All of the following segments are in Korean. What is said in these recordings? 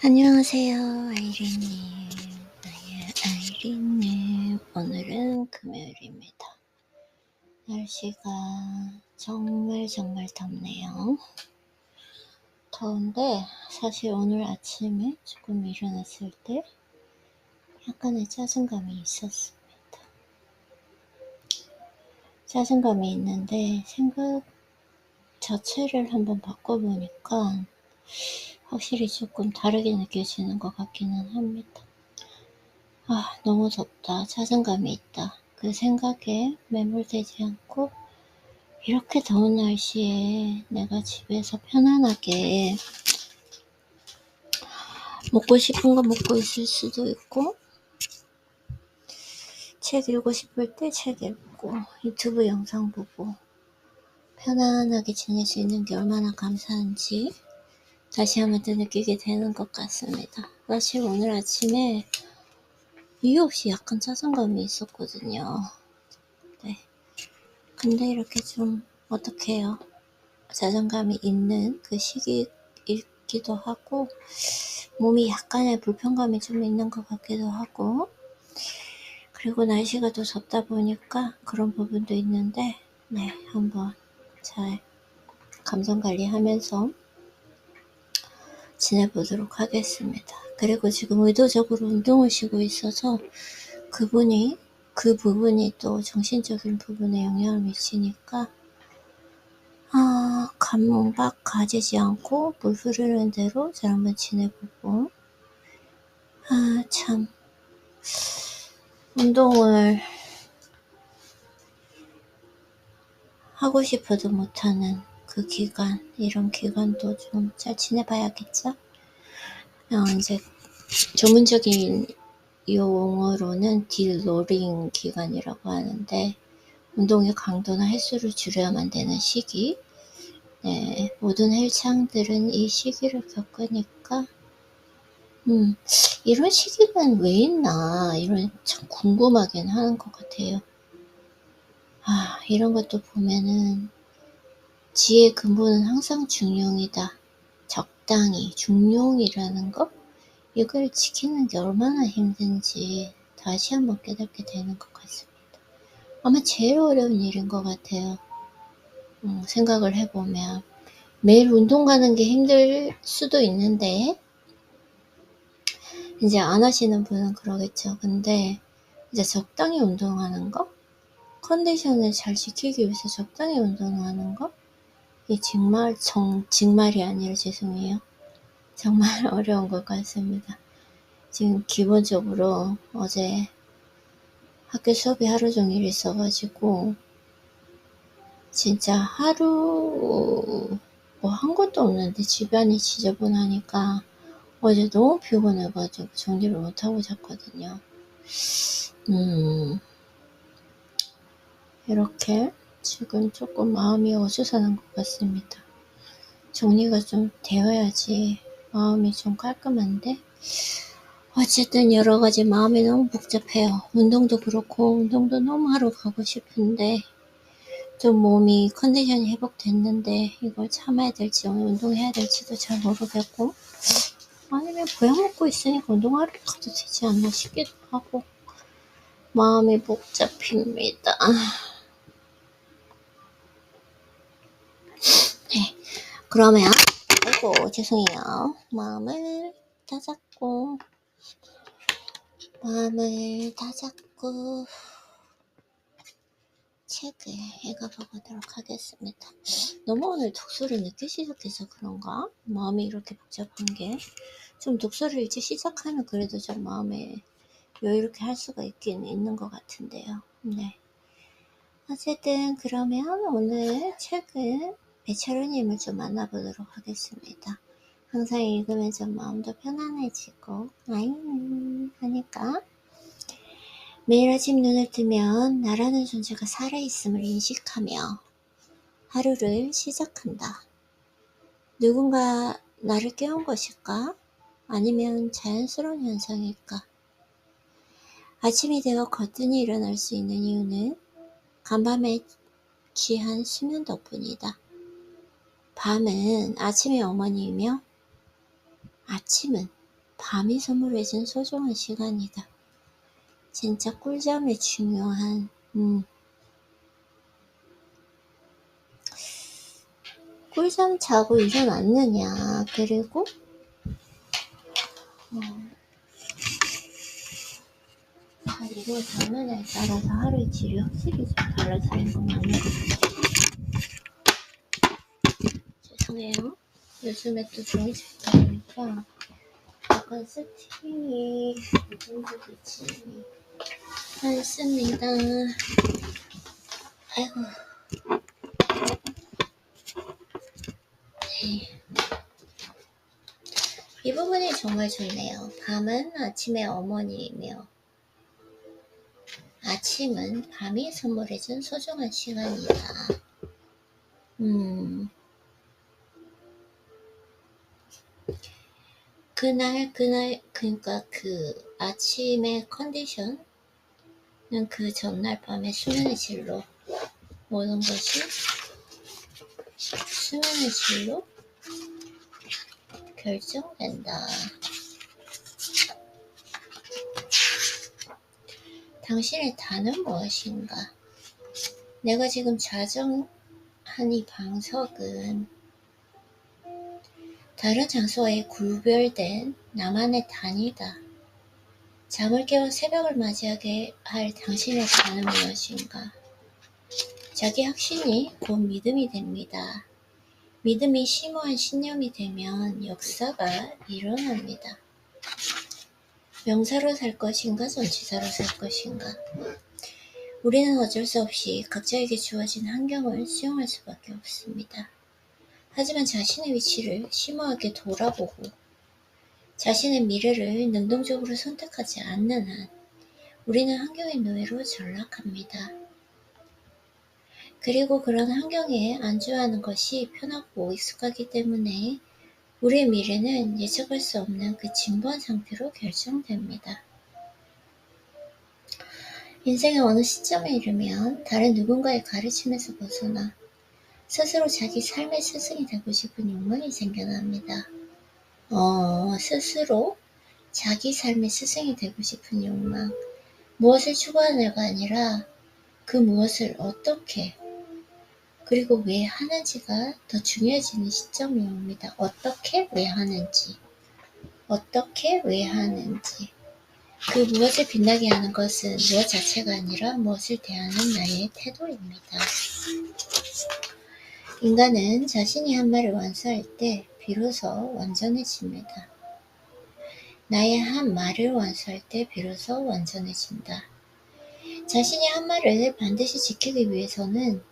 안녕하세요, 아이린님. 나의 아이린님. 오늘은 금요일입니다. 날씨가 정말 덥네요. 더운데 사실 오늘 아침에 조금 일어났을 때 약간의 짜증감이 있었습니다. 짜증감이 있는데 생각 자체를 한번 바꿔보니까 확실히 조금 다르게 느껴지는 것 같기는 합니다. 너무 덥다. 짜증감이 있다. 그 생각에 매몰되지 않고 이렇게 더운 날씨에 내가 집에서 편안하게 먹고 싶은 거 먹고 있을 수도 있고, 책 읽고 싶을 때 책 읽고, 유튜브 영상 보고 편안하게 지낼 수 있는 게 얼마나 감사한지 다시 한번 또 느끼게 되는 것 같습니다. 사실 오늘 아침에 이유 없이 약간 짜증감이 있었거든요. 네. 근데 이렇게 좀 어떡해요. 자존감이 있는 그 시기이기도 하고, 몸이 약간의 불편감이 좀 있는 것 같기도 하고, 그리고 날씨가 더 덥다 보니까 그런 부분도 있는데, 네, 한번 잘 감정 관리하면서 지내보도록 하겠습니다. 그리고 지금 의도적으로 운동을 쉬고 있어서 그 부분이 또 정신적인 부분에 영향을 미치니까 감박 가지지 않고 물 흐르는 대로 잘 한번 지내보고, 참 운동을 하고 싶어도 못하는 그 기간, 이런 기간도 좀 잘 지내봐야겠죠? 이제 전문적인 용어로는 딜로링 기간이라고 하는데, 운동의 강도나 횟수를 줄여야만 되는 시기. 네, 모든 헬창들은 이 시기를 겪으니까 이런 시기는 왜 있나, 이런 참 궁금하긴 하는 것 같아요. 이런 것도 보면은 지혜의 근본은 항상 중용이다. 적당히, 중용이라는 것? 이걸 지키는 게 얼마나 힘든지 다시 한번 깨닫게 되는 것 같습니다. 아마 제일 어려운 일인 것 같아요. 생각을 해보면. 매일 운동 가는 게 힘들 수도 있는데, 이제 안 하시는 분은 그러겠죠. 근데 이제 적당히 운동하는 거? 컨디션을 잘 지키기 위해서 적당히 운동하는 거? 이 정말이 아니라 죄송해요. 정말 어려운 것 같습니다. 지금 기본적으로 어제 학교 수업이 하루 종일 있어가지고 진짜 하루 뭐 한 것도 없는데 집안이 지저분하니까 어제 너무 피곤해가지고 정리를 못하고 잤거든요. 이렇게 지금 조금 마음이 어수선한 것 같습니다. 정리가 좀 되어야지 마음이 좀 깔끔한데, 어쨌든 여러 가지 마음이 너무 복잡해요. 운동도 그렇고, 운동도 너무 하러 가고 싶은데, 좀 몸이 컨디션이 회복됐는데, 이걸 참아야 될지, 오늘 운동해야 될지도 잘 모르겠고, 아니면 보약 먹고 있으니까 운동하러 가도 되지 않나 싶기도 하고, 마음이 복잡합니다. 네. 그러면, 아이고, 죄송해요. 마음을 다잡고, 책을 읽어보도록 하겠습니다. 너무 오늘 독서를 늦게 시작해서 그런가? 마음이 이렇게 복잡한 게. 좀 독서를 일찍 시작하면 그래도 좀 마음에 여유롭게 할 수가 있긴 있는 것 같은데요. 네. 어쨌든 그러면 오늘 책은 배철우님을 좀 만나보도록 하겠습니다. 항상 읽으면 좀 마음도 편안해지고 하니까 매일 아침 눈을 뜨면 나라는 존재가 살아있음을 인식하며 하루를 시작한다. 누군가 나를 깨운 것일까? 아니면 자연스러운 현상일까? 아침이 되어 거뜬히 일어날 수 있는 이유는 간밤에 취한 수면 덕분이다. 밤은 아침의 어머니이며 아침은 밤이 선물해준 소중한 시간이다. 진짜 꿀잠이 중요한 꿀잠 자고 일어났느냐, 그리고 이거 장면에 따라서 하루의 질이 확실히 좀 달라지는 건 맞는 것 같아요. 죄송해요. 요즘에 또 종이책다 보니까 약간 스팀이 문제겠지 않습니다. 아이고. 네. 이 부분이 정말 좋네요. 밤은 아침의 어머니이며 아침은 밤이 선물해준 소중한 시간이다. 그날 그러니까 그 아침의 컨디션은 그 전날 밤에 수면의 질로 모든 것이 수면의 질로 결정된다. 당신의 답은 무엇인가? 내가 지금 좌정한 이 방석은 다른 장소와의 구별된 나만의 단이다. 잠을 깨워 새벽을 맞이하게 할 당신의 답은 무엇인가? 자기 확신이 곧 믿음이 됩니다. 믿음이 심오한 신념이 되면 역사가 일어납니다. 명사로 살 것인가 전치사로 살 것인가? 우리는 어쩔 수 없이 각자에게 주어진 환경을 수용할 수밖에 없습니다. 하지만 자신의 위치를 심오하게 돌아보고 자신의 미래를 능동적으로 선택하지 않는 한 우리는 환경의 노예로 전락합니다. 그리고 그런 환경에 안주하는 것이 편하고 익숙하기 때문에 우리의 미래는 예측할 수 없는 그 진부한 상태로 결정됩니다. 인생의 어느 시점에 이르면 다른 누군가의 가르침에서 벗어나 스스로 자기 삶의 스승이 되고 싶은 욕망이 생겨납니다. 스스로 자기 삶의 스승이 되고 싶은 욕망. 무엇을 추구하느냐가 아니라 그 무엇을 어떻게 그리고 왜 하는지가 더 중요해지는 시점이 옵니다. 어떻게 왜 하는지. 어떻게 왜 하는지. 그 무엇을 빛나게 하는 것은 무엇 자체가 아니라 무엇을 대하는 나의 태도입니다. 인간은 자신이 한 말을 완수할 때 비로소 완전해집니다. 나의 한 말을 완수할 때 비로소 완전해진다. 자신이 한 말을 반드시 지키기 위해서는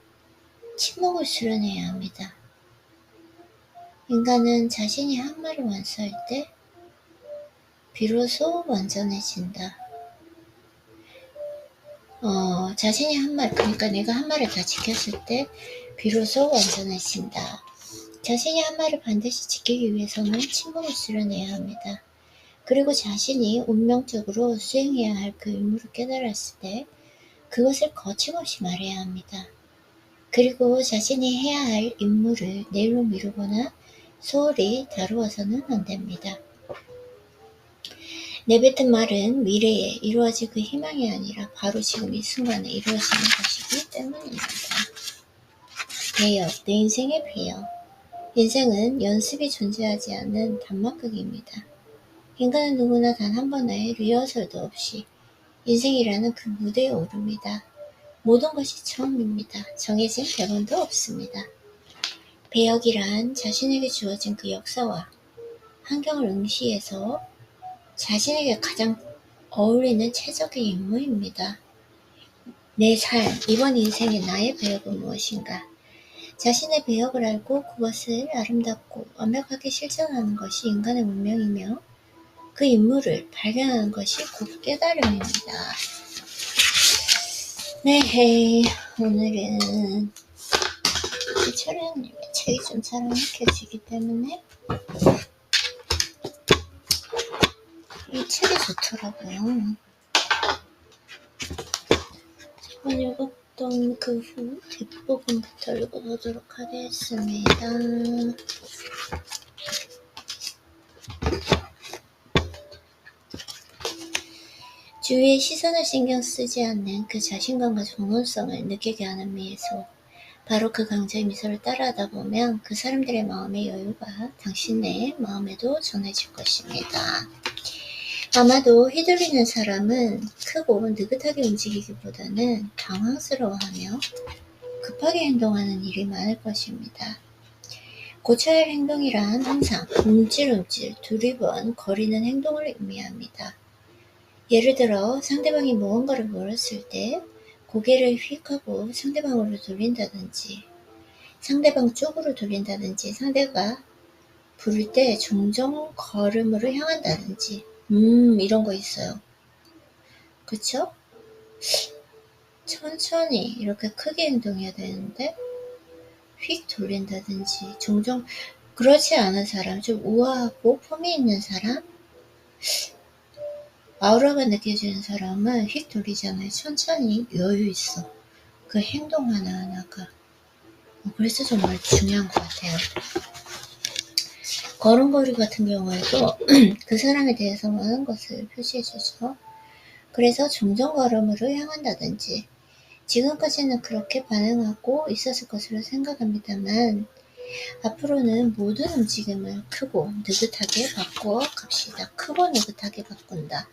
침묵을 수련해야 합니다. 인간은 자신이 한 말을 완수할 때 비로소 완전해진다. 자신이 한 말, 그러니까 내가 한 말을 다 지켰을 때 비로소 완전해진다. 자신이 한 말을 반드시 지키기 위해서는 침묵을 수련해야 합니다. 그리고 자신이 운명적으로 수행해야 할 그 의무를 깨달았을 때 그것을 거침없이 말해야 합니다. 그리고 자신이 해야 할 임무를 내일로 미루거나 소홀히 다루어서는 안 됩니다. 내뱉은 말은 미래에 이루어질 그 희망이 아니라 바로 지금 이 순간에 이루어지는 것이기 때문입니다. 배역, 내 인생의 배역. 인생은 연습이 존재하지 않는 단막극입니다. 인간은 누구나 단 한 번의 리허설도 없이 인생이라는 그 무대에 오릅니다. 모든 것이 처음입니다. 정해진 대본도 없습니다. 배역이란 자신에게 주어진 그 역사와 환경을 응시해서 자신에게 가장 어울리는 최적의 임무입니다. 내 삶, 이번 인생의 나의 배역은 무엇인가? 자신의 배역을 알고 그것을 아름답고 완벽하게 실천하는 것이 인간의 운명이며 그 임무를 발견하는 것이 곧 깨달음입니다. 네, 오늘은 이철현님의 책이 좀 잘 안 읽혀지기 때문에 이 책이 좋더라고요. 저번 읽었던 그 후 뒷부분부터 읽어보도록 하겠습니다. 주위의 시선을 신경 쓰지 않는 그 자신감과 존엄성을 느끼게 하는 미소. 바로 그 강자의 미소를 따라하다 보면 그 사람들의 마음의 여유가 당신의 마음에도 전해질 것입니다. 아마도 휘둘리는 사람은 크고 느긋하게 움직이기보다는 당황스러워하며 급하게 행동하는 일이 많을 것입니다. 고쳐야 할 행동이란 항상 움찔움찔 두리번 거리는 행동을 의미합니다. 예를 들어 상대방이 무언가를 물었을 때 고개를 휙 하고 상대방으로 돌린다든지 상대방 쪽으로 돌린다든지 상대가 부를 때 종종 걸음으로 향한다든지 이런 거 있어요. 그쵸? 천천히 이렇게 크게 행동해야 되는데 휙 돌린다든지 종종 그렇지 않은 사람, 좀 우아하고 폼이 있는 사람, 아우라가 느껴지는 사람은 휙 돌리잖아요. 천천히 여유 있어. 그 행동 하나하나가. 그래서 정말 중요한 것 같아요. 걸음걸이 같은 경우에도 그 사람에 대해서 많은 것을 표시해주죠. 그래서 종종 걸음으로 향한다든지 지금까지는 그렇게 반응하고 있었을 것으로 생각합니다만 앞으로는 모든 움직임을 크고 느긋하게 바꿔 갑시다. 크고 느긋하게 바꾼다.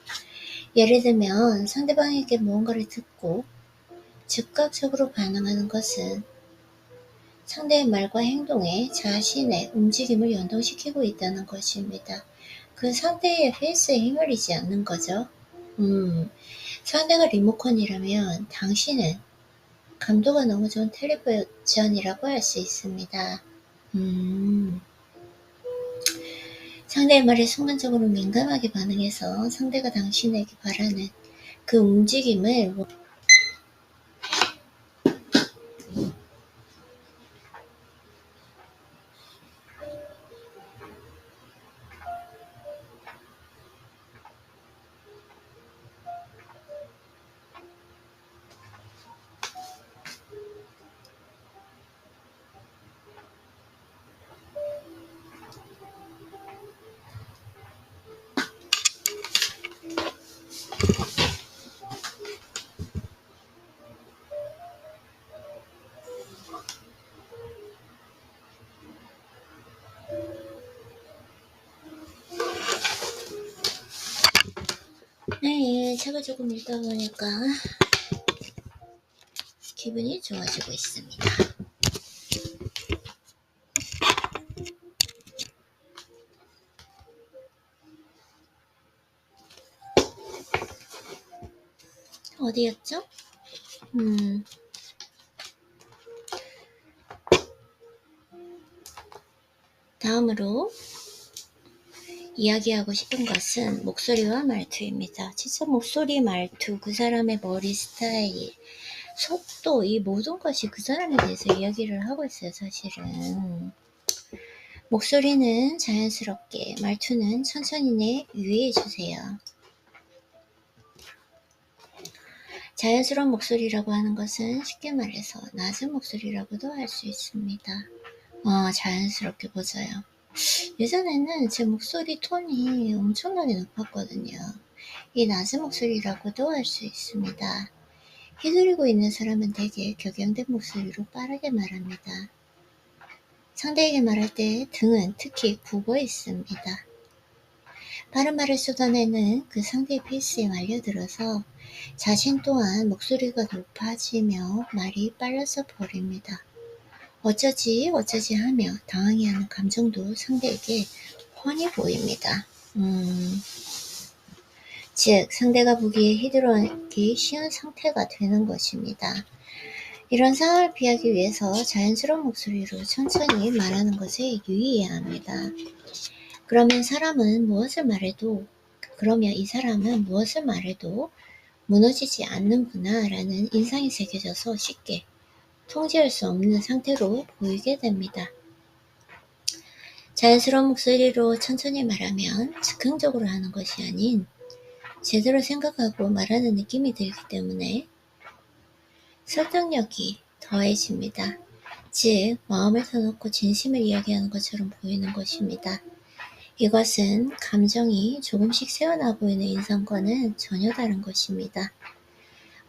예를 들면 상대방에게 무언가를 듣고 즉각적으로 반응하는 것은 상대의 말과 행동에 자신의 움직임을 연동시키고 있다는 것입니다. 그 상대의 페이스에 힘을리지 않는 거죠. 상대가 리모컨이라면 당신은 감도가 너무 좋은 텔레비전이라고 할 수 있습니다. 상대의 말에 순간적으로 민감하게 반응해서 상대가 당신에게 바라는 그 움직임을 네, 책을 조금 읽다 보니까 기분이 좋아지고 있습니다. 어디였죠? 다음으로 이야기하고 싶은 것은 목소리와 말투입니다. 진짜 목소리, 말투, 그 사람의 머리 스타일, 속도, 이 모든 것이 그 사람에 대해서 이야기를 하고 있어요, 사실은. 목소리는 자연스럽게, 말투는 천천히 유의해주세요. 자연스러운 목소리라고 하는 것은 쉽게 말해서 낮은 목소리라고도 할 수 있습니다. 자연스럽게 보자요. 예전에는 제 목소리 톤이 엄청나게 높았거든요. 이 낮은 목소리라고도 할 수 있습니다. 휘두르고 있는 사람은 대개 격양된 목소리로 빠르게 말합니다. 상대에게 말할 때 등은 특히 굽어 있습니다. 바른 말을 쏟아내는 그 상대의 페이스에 말려들어서 자신 또한 목소리가 높아지며 말이 빨라져 버립니다. 어쩌지 하며 당황해하는 감정도 상대에게 훤히 보입니다. 즉 상대가 보기에 휘두르기 쉬운 상태가 되는 것입니다. 이런 상황을 피하기 위해서 자연스러운 목소리로 천천히 말하는 것에 유의해야 합니다. 그러면 이 사람은 무엇을 말해도 무너지지 않는구나 라는 인상이 새겨져서 쉽게 통제할 수 없는 상태로 보이게 됩니다. 자연스러운 목소리로 천천히 말하면 즉흥적으로 하는 것이 아닌 제대로 생각하고 말하는 느낌이 들기 때문에 설득력이 더해집니다. 즉 마음을 터놓고 진심을 이야기하는 것처럼 보이는 것입니다. 이것은 감정이 조금씩 새어나 보이는 인상과는 전혀 다른 것입니다.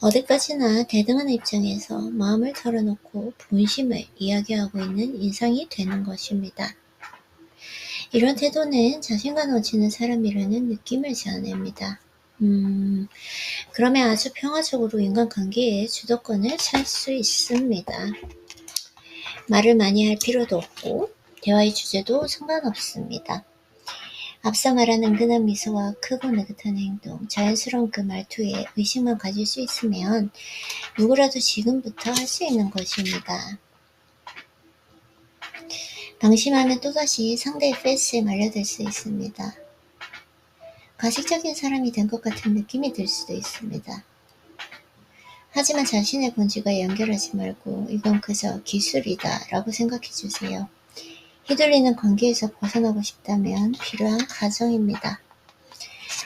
어디까지나 대등한 입장에서 마음을 털어놓고 본심을 이야기하고 있는 인상이 되는 것입니다. 이런 태도는 자신감 넘치는 사람이라는 느낌을 자아냅니다. 그러면 아주 평화적으로 인간관계의 주도권을 찾을 수 있습니다. 말을 많이 할 필요도 없고 대화의 주제도 상관없습니다. 앞서 말한 은근한 미소와 크고 느긋한 행동, 자연스러운 그 말투에 의식만 가질 수 있으면 누구라도 지금부터 할 수 있는 것입니다. 방심하면 또다시 상대의 페이스에 말려들 수 있습니다. 가식적인 사람이 된 것 같은 느낌이 들 수도 있습니다. 하지만 자신의 본질과 연결하지 말고 이건 그저 기술이다 라고 생각해 주세요. 휘둘리는 관계에서 벗어나고 싶다면 필요한 과정입니다.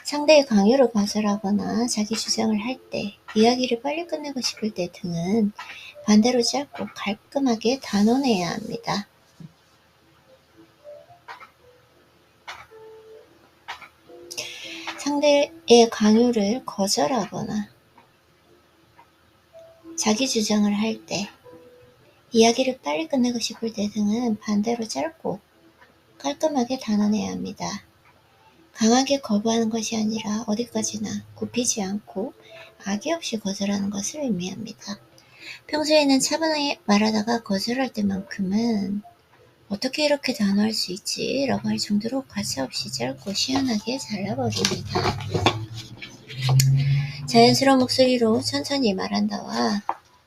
상대의 강요를 거절하거나 자기 주장을 할 때, 이야기를 빨리 끝내고 싶을 때 등은 반대로 짧고 깔끔하게 단언해야 합니다. 상대의 강요를 거절하거나 자기 주장을 할 때, 이야기를 빨리 끝내고 싶을 때 등은 반대로 짧고 깔끔하게 단언해야 합니다. 강하게 거부하는 것이 아니라 어디까지나 굽히지 않고 악의 없이 거절하는 것을 의미합니다. 평소에는 차분하게 말하다가 거절할 때만큼은 어떻게 이렇게 단호할 수 있지? 라고 할 정도로 가차없이 짧고 시원하게 잘라버립니다. 자연스러운 목소리로 천천히 말한다와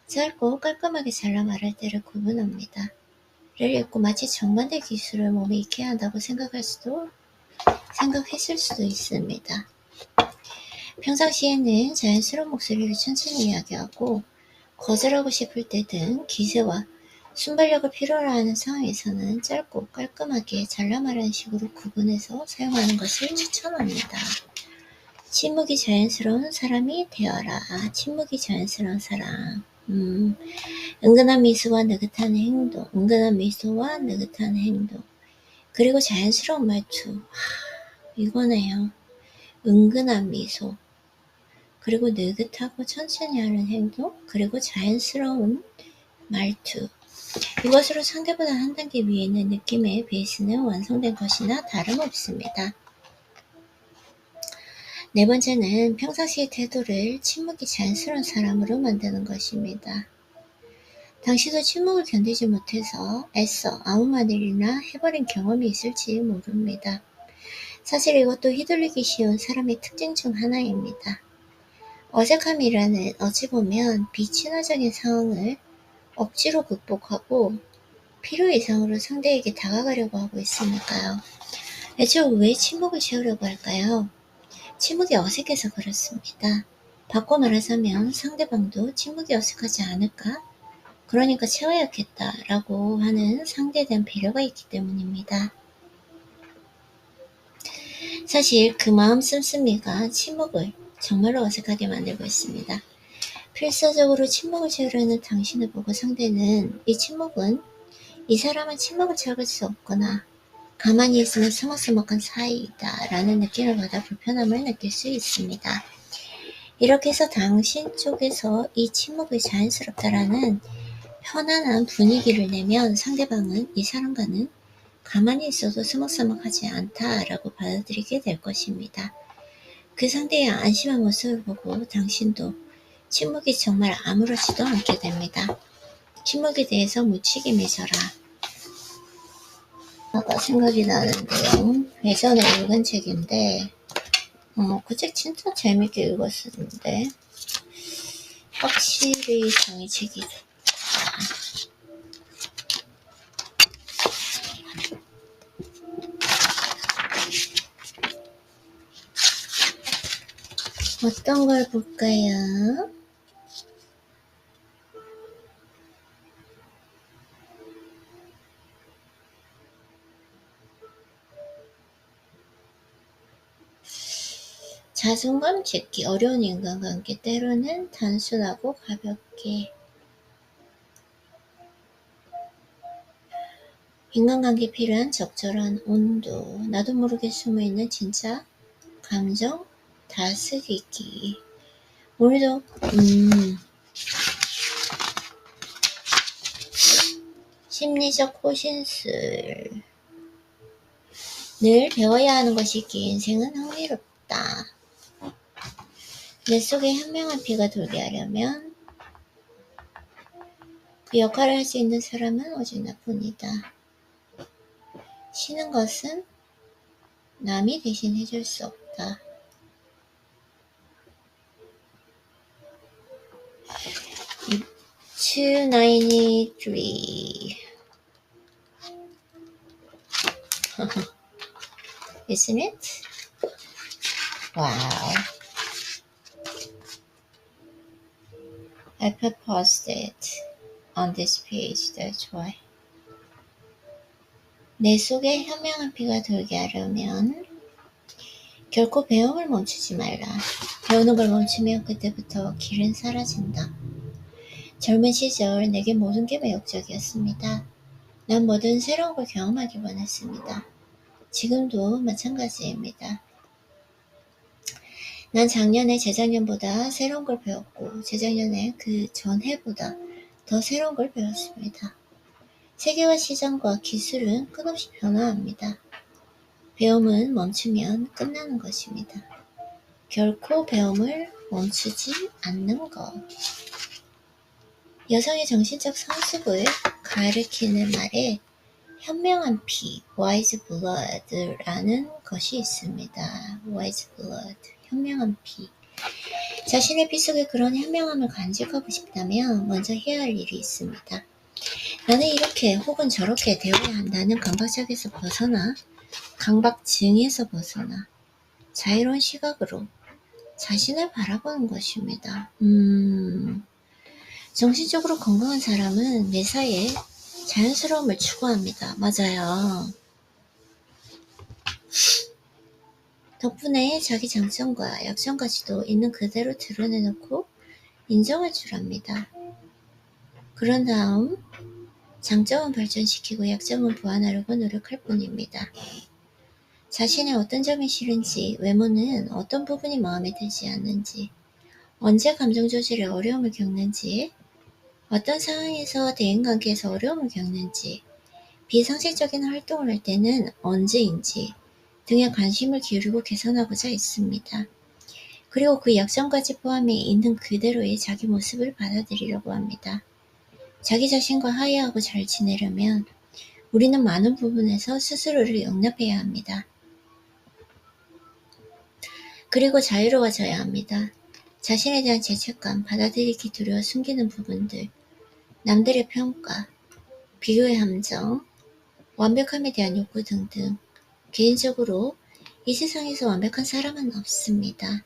짧고 깔끔하게 잘라 말할 때를 구분합니다. 를 읽고 마치 정반대 기술을 몸에 익게 한다고 생각했을 수도 있습니다. 평상시에는 자연스러운 목소리로 천천히 이야기하고 거절하고 싶을 때 등 기세와 순발력을 필요로 하는 상황에서는 짧고 깔끔하게 잘라 말하는 식으로 구분해서 사용하는 것을 추천합니다. 침묵이 자연스러운 사람이 되어라. 침묵이 자연스러운 사람. 은근한 미소와 느긋한 행동. 은근한 미소와 느긋한 행동. 그리고 자연스러운 말투. 이거네요. 은근한 미소. 그리고 느긋하고 천천히 하는 행동. 그리고 자연스러운 말투. 이것으로 상대보다 한 단계 위에 있는 느낌의 베이스는 완성된 것이나 다름없습니다. 네 번째는 평상시의 태도를 침묵이 자연스러운 사람으로 만드는 것입니다. 당시도 침묵을 견디지 못해서 애써 아무 말이나 해버린 경험이 있을지 모릅니다. 사실 이것도 휘둘리기 쉬운 사람의 특징 중 하나입니다. 어색함이라는 어찌 보면 비친화적인 상황을 억지로 극복하고 필요 이상으로 상대에게 다가가려고 하고 있으니까요. 애초에 왜 침묵을 채우려고 할까요? 침묵이 어색해서 그렇습니다. 바꿔 말하자면 상대방도 침묵이 어색하지 않을까? 그러니까 채워야겠다라고 하는 상대에 대한 배려가 있기 때문입니다. 사실 그 마음 씀씀이가 침묵을 정말로 어색하게 만들고 있습니다. 필사적으로 침묵을 채우려는 당신을 보고 상대는 이 사람은 침묵을 채울 수 없거나 가만히 있으면 서먹서먹한 사이이다 라는 느낌을 받아 불편함을 느낄 수 있습니다. 이렇게 해서 당신 쪽에서 이 침묵이 자연스럽다라는 편안한 분위기를 내면 상대방은 이 사람과는 가만히 있어도 서먹서먹하지 않다라고 받아들이게 될 것입니다. 그 상대의 안심한 모습을 보고 당신도 침묵이 정말 아무렇지도 않게 됩니다. 침묵에 대해서 무책임해져라. 아까 생각이 나는데요. 예전에 읽은 책인데 그 책 진짜 재밌게 읽었었는데 확실히 종이책이 좋다. 어떤 걸 볼까요? 자존감 짓기 어려운 인간관계 때로는 단순하고 가볍게 인간관계에 필요한 적절한 온도, 나도 모르게 숨어있는 진짜 감정 다스리기. 오늘도 심리적 호신술. 늘 배워야 하는 것이 있기에 인생은 흥미롭다. 내 속에 현명한 피가 돌게 하려면 그 역할을 할 수 있는 사람은 오직 나뿐이다. 쉬는 것은 남이 대신 해줄 수 없다. (293) Isn't it? Wow. I proposed it on this page, that's why. 내 속에 현명한 피가 돌게 하려면 결코 배움을 멈추지 말라. 배우는 걸 멈추면 그때부터 길은 사라진다. 젊은 시절 내게 모든 게 매혹적이었습니다. 난 뭐든 새로운 걸 경험하기 원했습니다. 지금도 마찬가지입니다. 난 작년에 재작년보다 새로운 걸 배웠고 재작년에 그 전해보다 더 새로운 걸 배웠습니다. 세계와 시장과 기술은 끝없이 변화합니다. 배움은 멈추면 끝나는 것입니다. 결코 배움을 멈추지 않는 것. 여성의 정신적 성숙을 가리키는 말에 현명한 피, wise blood라는 것이 있습니다. wise blood, 현명한 피. 자신의 피 속에 그런 현명함을 간직하고 싶다면 먼저 해야 할 일이 있습니다. 나는 이렇게 혹은 저렇게 되어야 한다는 강박장에서 벗어나 강박증에서 벗어나 자유로운 시각으로 자신을 바라보는 것입니다. 정신적으로 건강한 사람은 매사에 자연스러움을 추구합니다. 맞아요. 덕분에 자기 장점과 약점까지도 있는 그대로 드러내놓고 인정할 줄 압니다. 그런 다음 장점은 발전시키고 약점은 보완하려고 노력할 뿐입니다. 자신의 어떤 점이 싫은지, 외모는 어떤 부분이 마음에 들지 않는지, 언제 감정 조절에 어려움을 겪는지, 어떤 상황에서 대인관계에서 어려움을 겪는지, 비상식적인 활동을 할 때는 언제인지 등에 관심을 기울이고 개선하고자 했습니다. 그리고 그 약점까지 포함해 있는 그대로의 자기 모습을 받아들이려고 합니다. 자기 자신과 화해하고 잘 지내려면 우리는 많은 부분에서 스스로를 용납해야 합니다. 그리고 자유로워져야 합니다. 자신에 대한 죄책감, 받아들이기 두려워 숨기는 부분들, 남들의 평가, 비교의 함정, 완벽함에 대한 욕구 등등. 개인적으로 이 세상에서 완벽한 사람은 없습니다.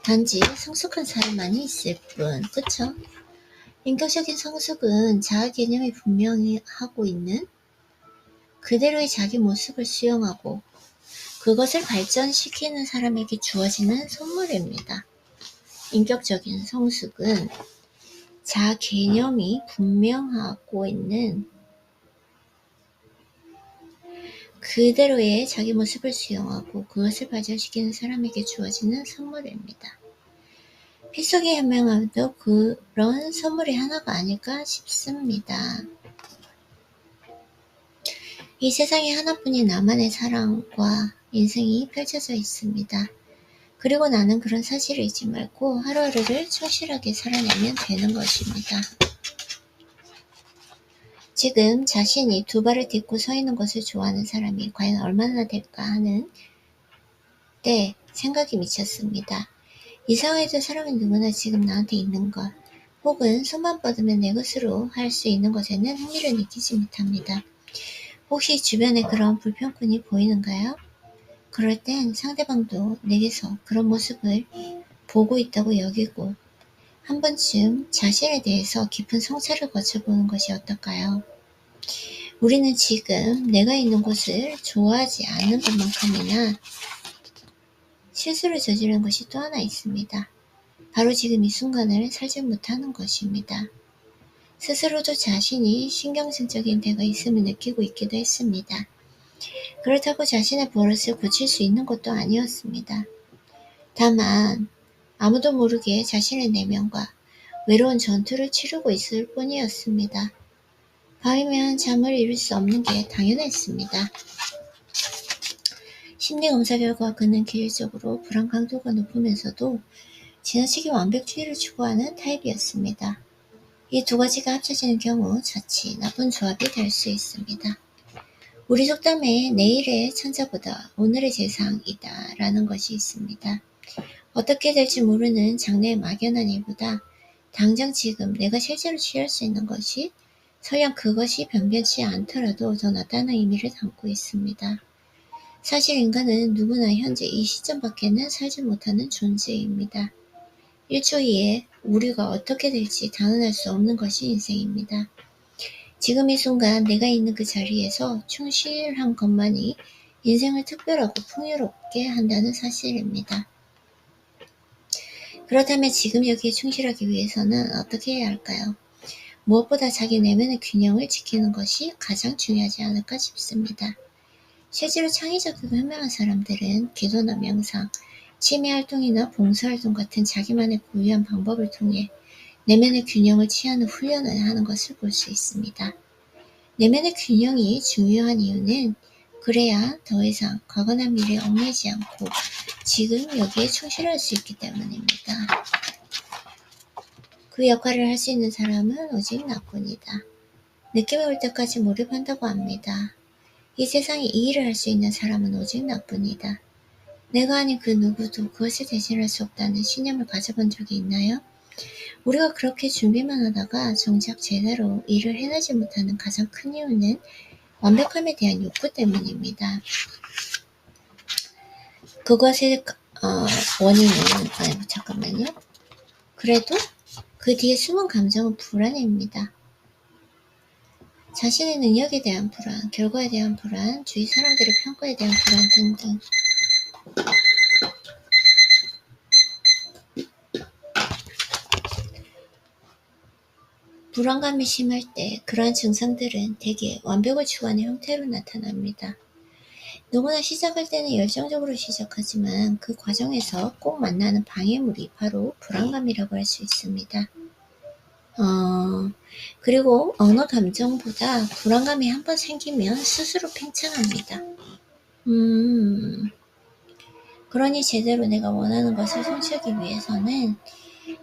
단지 성숙한 사람만이 있을 뿐. 그쵸? 인격적인 성숙은 자아 개념이 분명히 하고 있는 그대로의 자기 모습을 수용하고 그것을 발전시키는 사람에게 주어지는 선물입니다. 인격적인 성숙은 자아 개념이 분명하고 있는 그대로의 자기 모습을 수용하고 그것을 발전시키는 사람에게 주어지는 선물입니다. 피 속의 현명함도 그런 선물이 하나가 아닐까 싶습니다. 이 세상에 하나뿐인 나만의 사랑과 인생이 펼쳐져 있습니다. 그리고 나는 그런 사실을 잊지 말고 하루하루를 충실하게 살아내면 되는 것입니다. 지금 자신이 두 발을 딛고 서 있는 것을 좋아하는 사람이 과연 얼마나 될까 하는 때 생각이 미쳤습니다. 이상하게도 사람은 누구나 지금 나한테 있는 것 혹은 손만 뻗으면 내 것으로 할 수 있는 것에는 흥미를 느끼지 못합니다. 혹시 주변에 그런 불평꾼이 보이는가요? 그럴 땐 상대방도 내게서 그런 모습을 보고 있다고 여기고 한 번쯤 자신에 대해서 깊은 성찰을 거쳐보는 것이 어떨까요? 우리는 지금 내가 있는 곳을 좋아하지 않는 것만큼이나 실수를 저지른 것이 또 하나 있습니다. 바로 지금 이 순간을 살지 못하는 것입니다. 스스로도 자신이 신경증적인 데가 있음을 느끼고 있기도 했습니다. 그렇다고 자신의 버릇을 고칠 수 있는 것도 아니었습니다. 다만 아무도 모르게 자신의 내면과 외로운 전투를 치르고 있을 뿐이었습니다. 밤이면 잠을 이룰 수 없는 게 당연했습니다. 심리검사 결과 그는 기질적으로 불안 강도가 높으면서도 지나치게 완벽주의를 추구하는 타입이었습니다. 이 두 가지가 합쳐지는 경우 자칫 나쁜 조합이 될 수 있습니다. 우리 속담에 내일의 천자보다 오늘의 재상이다 라는 것이 있습니다. 어떻게 될지 모르는 장래의 막연한 일보다 당장 지금 내가 실제로 취할 수 있는 것이 설령 그것이 변변치 않더라도 더 낫다는 의미를 담고 있습니다. 사실 인간은 누구나 현재 이 시점밖에는 살지 못하는 존재입니다. 1초 이에 우리가 어떻게 될지 단언할 수 없는 것이 인생입니다. 지금 이 순간 내가 있는 그 자리에서 충실한 것만이 인생을 특별하고 풍요롭게 한다는 사실입니다. 그렇다면 지금 여기에 충실하기 위해서는 어떻게 해야 할까요? 무엇보다 자기 내면의 균형을 지키는 것이 가장 중요하지 않을까 싶습니다. 실제로 창의적이고 현명한 사람들은 기도나 명상, 취미활동이나 봉사활동 같은 자기만의 고유한 방법을 통해 내면의 균형을 취하는 훈련을 하는 것을 볼 수 있습니다. 내면의 균형이 중요한 이유는 그래야 더 이상 과거나 미래에 얽매이지 않고 지금 여기에 충실할 수 있기 때문입니다. 그 역할을 할 수 있는 사람은 오직 나뿐이다. 느낌이 올 때까지 몰입한다고 합니다. 이 세상에 이 일을 할 수 있는 사람은 오직 나뿐이다. 내가 아닌 그 누구도 그것을 대신할 수 없다는 신념을 가져본 적이 있나요? 우리가 그렇게 준비만 하다가 정작 제대로 일을 해내지 못하는 가장 큰 이유는 완벽함에 대한 욕구 때문입니다. 그것의 원인은 잠깐만요. 그래도 그 뒤에 숨은 감정은 불안입니다. 자신의 능력에 대한 불안, 결과에 대한 불안, 주위 사람들의 평가에 대한 불안 등등. 불안감이 심할 때 그러한 증상들은 대개 완벽을 추구하는 형태로 나타납니다. 누구나 시작할 때는 열정적으로 시작하지만 그 과정에서 꼭 만나는 방해물이 바로 불안감이라고 할 수 있습니다. 그리고 어느 감정보다 불안감이 한번 생기면 스스로 팽창합니다. 그러니 제대로 내가 원하는 것을 성취하기 위해서는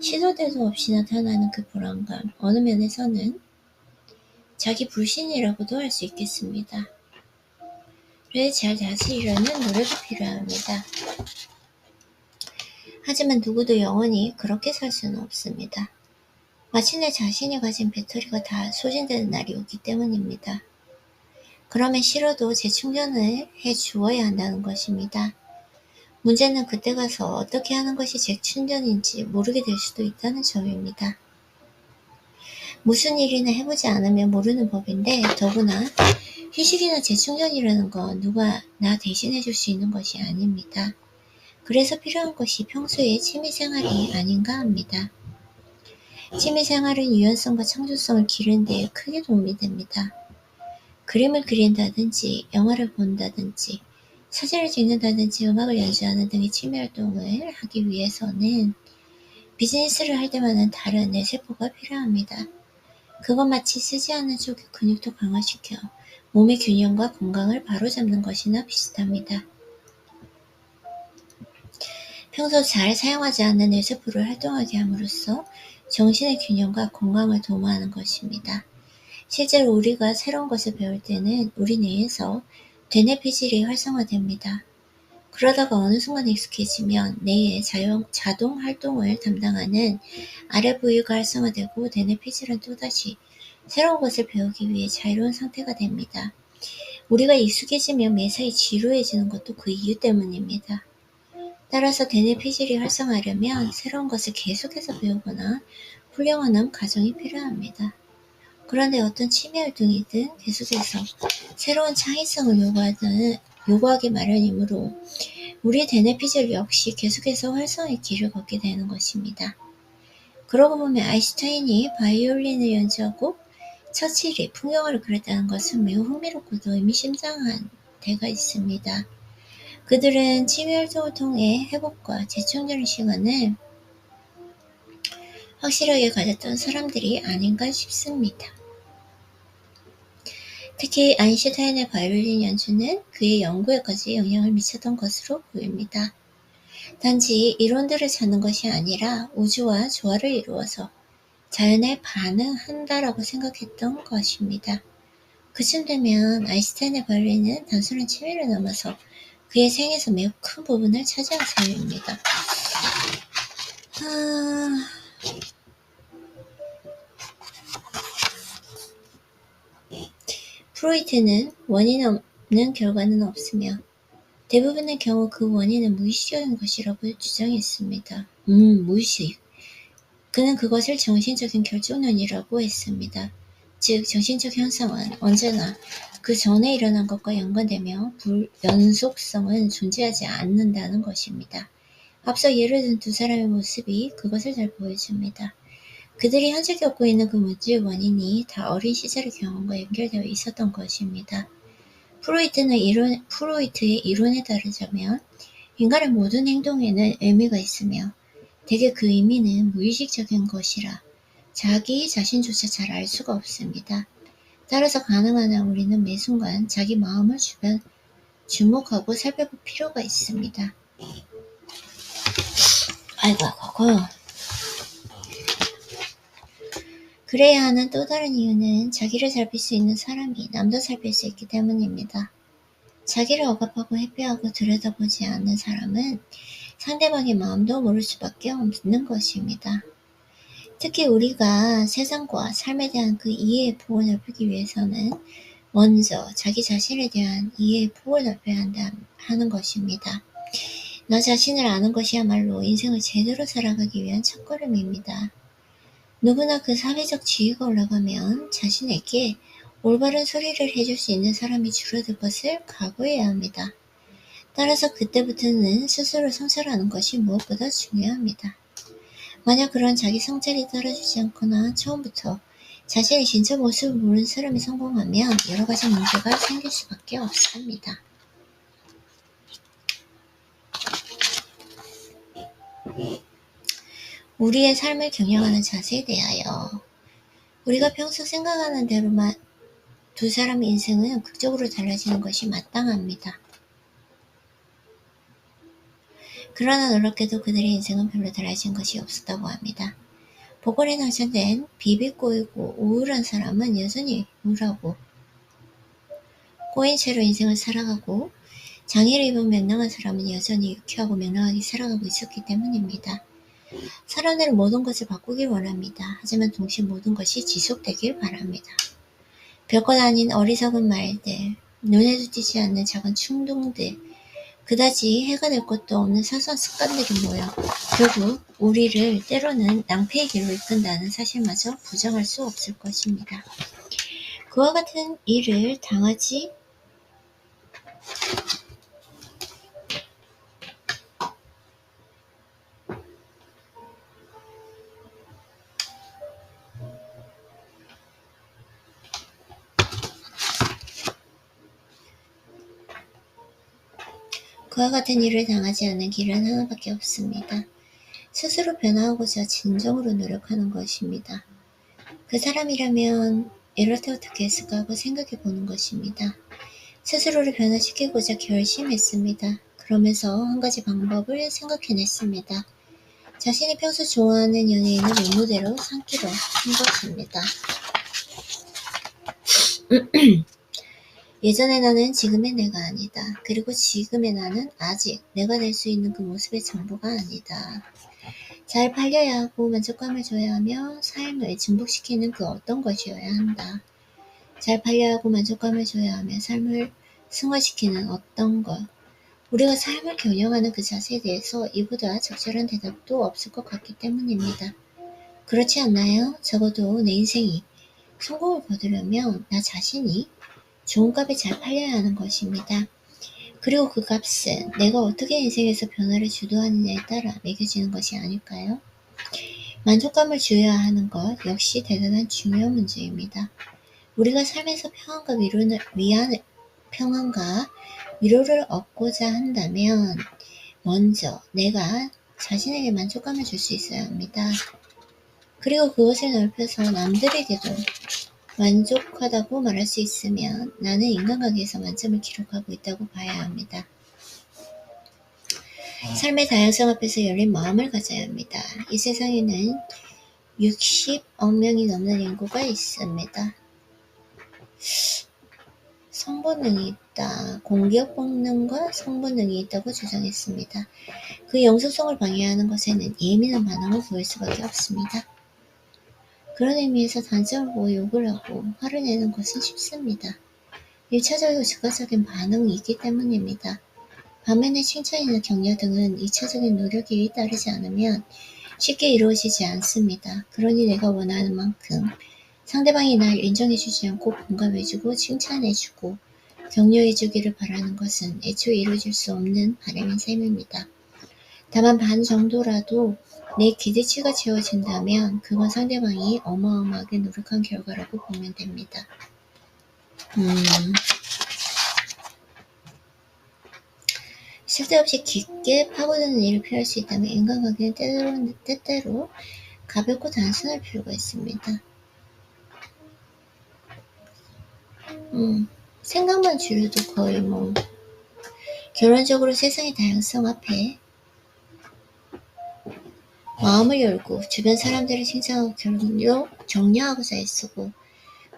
시도 때도 없이 나타나는 그 불안감, 어느 면에서는 자기 불신이라고도 할 수 있겠습니다. 를 잘 다스리려는 노력이 필요합니다. 하지만 누구도 영원히 그렇게 살 수는 없습니다. 마침내 자신이 가진 배터리가 다 소진되는 날이 오기 때문입니다. 그러면 싫어도 재충전을 해 주어야 한다는 것입니다. 문제는 그때 가서 어떻게 하는 것이 재충전인지 모르게 될 수도 있다는 점입니다. 무슨 일이나 해보지 않으면 모르는 법인데 더구나 휴식이나 재충전이라는 건 누가 나 대신해 줄 수 있는 것이 아닙니다. 그래서 필요한 것이 평소의 취미생활이 아닌가 합니다. 취미생활은 유연성과 창조성을 기르는 데 크게 도움이 됩니다. 그림을 그린다든지 영화를 본다든지 사진을 찍는다든지 음악을 연주하는 등의 취미활동을 하기 위해서는 비즈니스를 할 때만은 다른 뇌세포가 필요합니다. 그건 마치 쓰지 않는 쪽의 근육도 강화시켜 몸의 균형과 건강을 바로잡는 것이나 비슷합니다. 평소 잘 사용하지 않는 뇌세포를 활동하게 함으로써 정신의 균형과 건강을 도모하는 것입니다. 실제로 우리가 새로운 것을 배울 때는 우리 뇌에서 대뇌피질이 활성화됩니다. 그러다가 어느 순간 익숙해지면 뇌의 자동 활동을 담당하는 아래 부위가 활성화되고 대뇌피질은 또다시 새로운 것을 배우기 위해 자유로운 상태가 됩니다. 우리가 익숙해지면 매사에 지루해지는 것도 그 이유 때문입니다. 따라서 대뇌피질이 활성화하려면 새로운 것을 계속해서 배우거나 훈련하는 과정이 필요합니다. 그런데 어떤 취미활동이든 계속해서 새로운 창의성을 요구하기 마련이므로 우리의 대뇌피질 역시 계속해서 활성화의 길을 걷게 되는 것입니다. 그러고 보면 아인슈타인이 바이올린을 연주하고 처칠이 풍경화를 그렸다는 것은 매우 흥미롭고도 의미심장한 데가 있습니다. 그들은 취미활동을 통해 회복과 재충전의 시간을 확실하게 가졌던 사람들이 아닌가 싶습니다. 특히 아인슈타인의 바이올린 연주는 그의 연구에까지 영향을 미쳤던 것으로 보입니다. 단지 이론들을 찾는 것이 아니라 우주와 조화를 이루어서 자연에 반응한다라고 생각했던 것입니다. 그쯤 되면 아인슈타인의 바이올린은 단순한 취미를 넘어서 그의 생에서 매우 큰 부분을 차지한 셈입니다. 프로이트는 원인 없는 결과는 없으며 대부분의 경우 그 원인은 무의식적인 것이라고 주장했습니다. 무의식. 그는 그것을 정신적인 결정론이라고 했습니다. 즉 정신적 현상은 언제나 그 전에 일어난 것과 연관되며 불연속성은 존재하지 않는다는 것입니다. 앞서 예를 든 두 사람의 모습이 그것을 잘 보여줍니다. 그들이 현재 겪고 있는 그 문제의 원인이 다 어린 시절의 경험과 연결되어 있었던 것입니다. 프로이트의 이론에 따르자면 인간의 모든 행동에는 의미가 있으며 대개 그 의미는 무의식적인 것이라 자기 자신조차 잘 알 수가 없습니다. 따라서 가능한 한 우리는 매 순간 자기 마음을 주목하고 살펴볼 필요가 있습니다. 아이고. 그래야 하는 또 다른 이유는 자기를 살필 수 있는 사람이 남도 살필 수 있기 때문입니다. 자기를 억압하고 회피하고 들여다보지 않는 사람은 상대방의 마음도 모를 수밖에 없는 것입니다. 특히 우리가 세상과 삶에 대한 그 이해의 폭을 넓히기 위해서는 먼저 자기 자신에 대한 이해의 폭을 넓혀야 하는 것입니다. 나 자신을 아는 것이야말로 인생을 제대로 살아가기 위한 첫걸음입니다. 누구나 그 사회적 지위가 올라가면 자신에게 올바른 소리를 해줄 수 있는 사람이 줄어들 것을 각오해야 합니다. 따라서 그때부터는 스스로 성찰하는 것이 무엇보다 중요합니다. 만약 그런 자기 성찰이 따라주지 않거나 처음부터 자신의 진짜 모습을 모르는 사람이 성공하면 여러 가지 문제가 생길 수밖에 없습니다. 우리의 삶을 경영하는 자세에 대하여 우리가 평소 생각하는 대로만 두 사람의 인생은 극적으로 달라지는 것이 마땅합니다. 그러나 놀랍게도 그들의 인생은 별로 달라진 것이 없었다고 합니다. 보궐에 당첨된 비비꼬이고 우울한 사람은 여전히 우울하고 꼬인 채로 인생을 살아가고 장애를 입은 명랑한 사람은 여전히 유쾌하고 명랑하게 살아가고 있었기 때문입니다. 사람들은 모든 것을 바꾸길 원합니다. 하지만 동시에 모든 것이 지속되길 바랍니다. 별것 아닌 어리석은 말들, 눈에도 띄지 않는 작은 충동들, 그다지 해가 될 것도 없는 사소한 습관들이 모여 결국 우리를 때로는 낭패의 길로 이끈다는 사실마저 부정할 수 없을 것입니다. 그와 같은 일을 당하지 않는 길은 하나밖에 없습니다. 스스로 변화하고자 진정으로 노력하는 것입니다. 그 사람이라면 이럴 때 어떻게 했을까 하고 생각해 보는 것입니다. 스스로를 변화시키고자 결심했습니다. 그러면서 한 가지 방법을 생각해냈습니다. 자신이 평소 좋아하는 연예인을 외모대로 삼기로 한 것입니다. 예전의 나는 지금의 내가 아니다. 그리고 지금의 나는 아직 내가 될 수 있는 그 모습의 전부가 아니다. 잘 팔려야 하고 만족감을 줘야 하며 삶을 증복시키는 그 어떤 것이어야 한다. 잘 팔려야 하고 만족감을 줘야 하며 삶을 승화시키는 어떤 것. 우리가 삶을 경영하는 그 자세에 대해서 이보다 적절한 대답도 없을 것 같기 때문입니다. 그렇지 않나요? 적어도 내 인생이 성공을 거두려면 나 자신이 좋은 값에 잘 팔려야 하는 것입니다. 그리고 그 값은 내가 어떻게 인생에서 변화를 주도하느냐에 따라 매겨지는 것이 아닐까요? 만족감을 주어야 하는 것 역시 대단한 중요한 문제입니다. 우리가 삶에서 평안과 위로를 얻고자 한다면 먼저 내가 자신에게 만족감을 줄 수 있어야 합니다. 그리고 그것을 넓혀서 남들에게도 만족하다고 말할 수 있으면 나는 인간관계에서 만점을 기록하고 있다고 봐야 합니다. 삶의 다양성 앞에서 열린 마음을 가져야 합니다. 이 세상에는 60억 명이 넘는 인구가 있습니다. 성본능이 있다. 공기업 본능과 성본능이 있다고 주장했습니다. 그 영속성을 방해하는 것에는 예민한 반응을 보일 수밖에 없습니다. 그런 의미에서 단점을 보고 욕을 하고 화를 내는 것은 쉽습니다. 1차적이고 즉각적인 반응이 있기 때문입니다. 반면에 칭찬이나 격려 등은 2차적인 노력이 따르지 않으면 쉽게 이루어지지 않습니다. 그러니 내가 원하는 만큼 상대방이 날 인정해주지 않고 공감해주고 칭찬해주고 격려해주기를 바라는 것은 애초에 이루어질 수 없는 바람인 셈입니다. 다만 반 정도라도 내 기대치가 채워진다면 그건 상대방이 어마어마하게 노력한 결과라고 보면 됩니다. 쓸데없이 깊게 파고드는 일을 피할 수 있다면 인간관계는 때때로 가볍고 단순할 필요가 있습니다. 생각만 줄여도 거의 결론적으로 세상의 다양성 앞에 마음을 열고 주변 사람들을 칭찬하고 격려하고자 애쓰고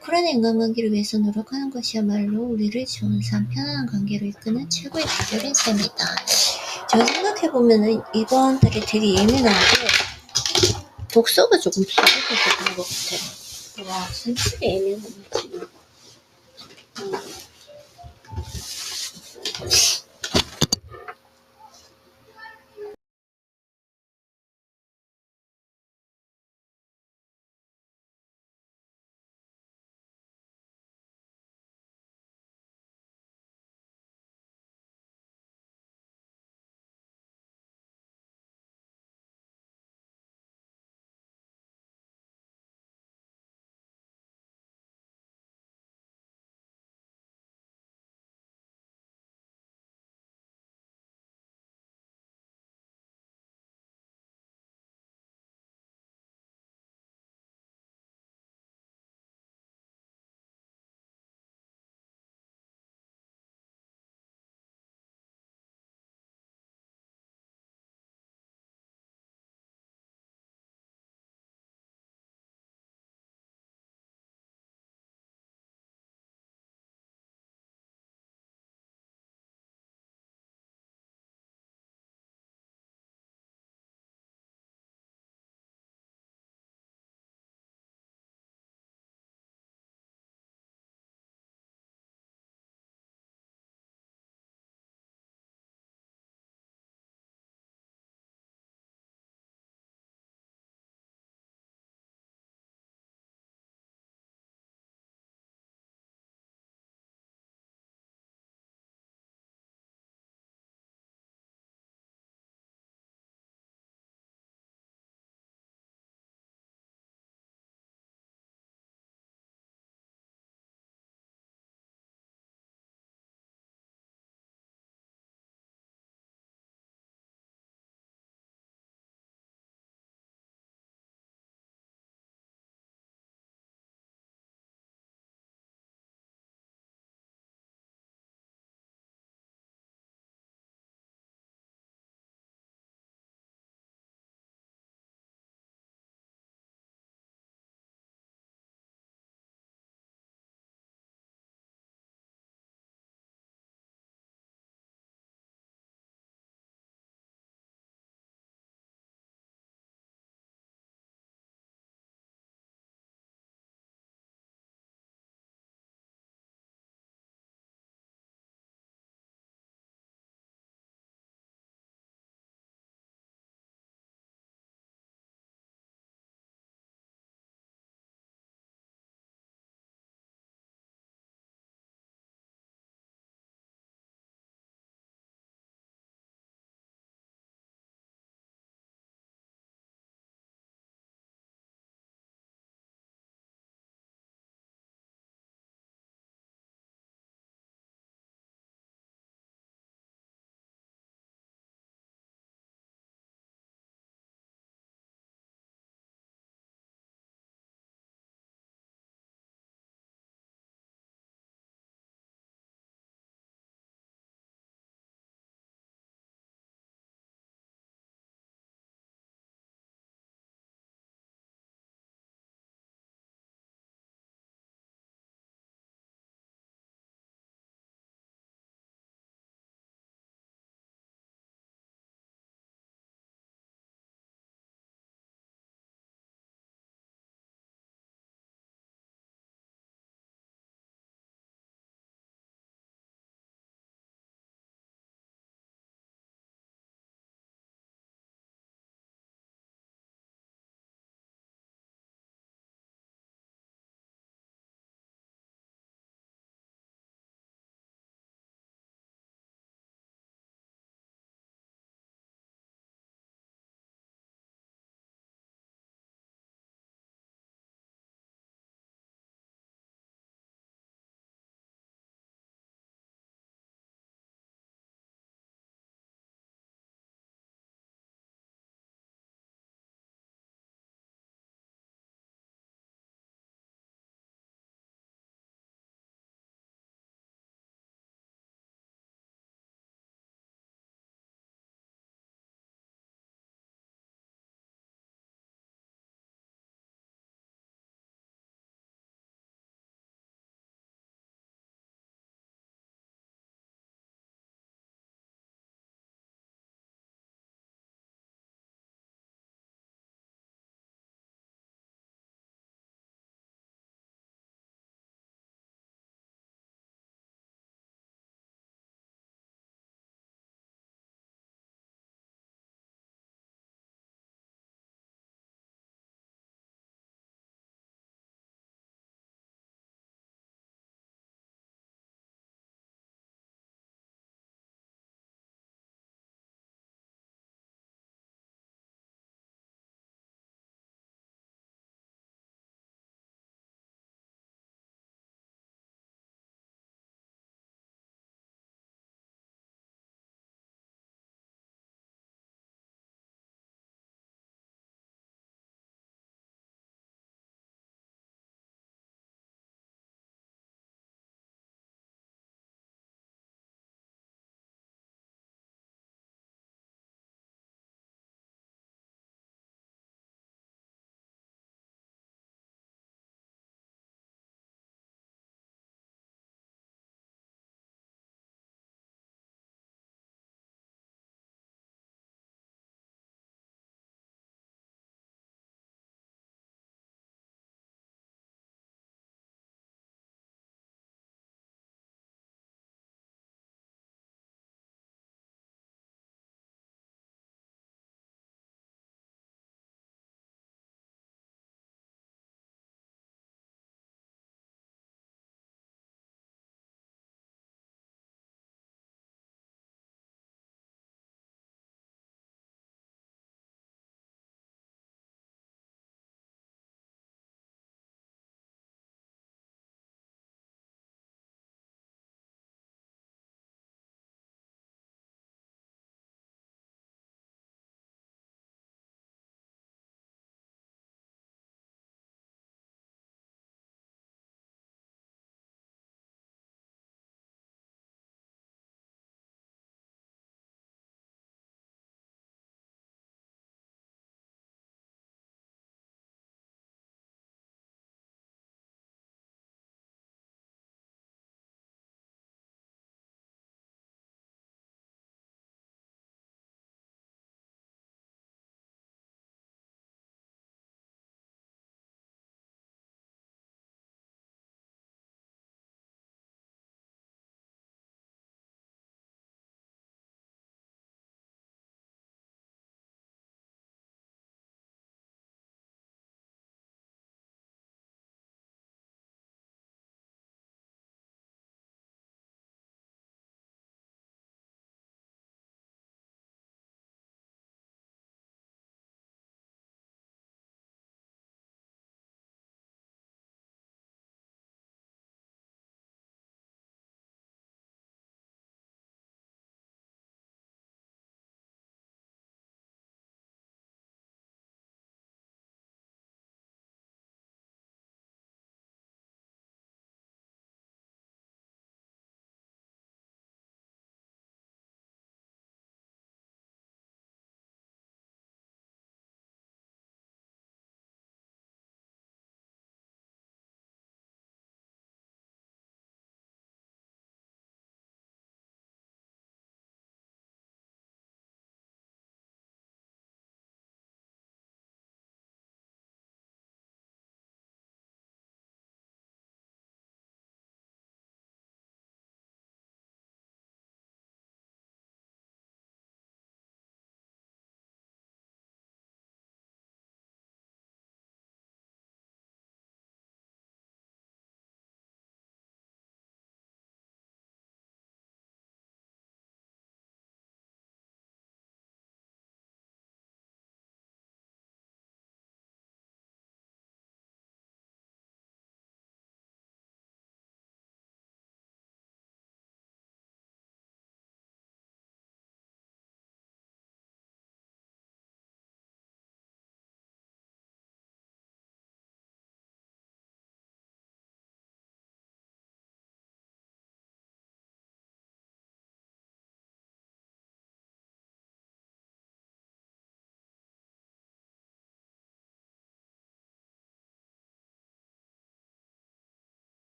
쿨한 인간관계를 위해서 노력하는 것이야말로 우리를 좋은 삶, 편안한 관계로 이끄는 최고의 비결인 셈이다. 제가 생각해보면은 이번 달에 되게 예민하고 독서가 조금 부족해서 그런 것 같아요. 와, 진짜 예민하네 지금.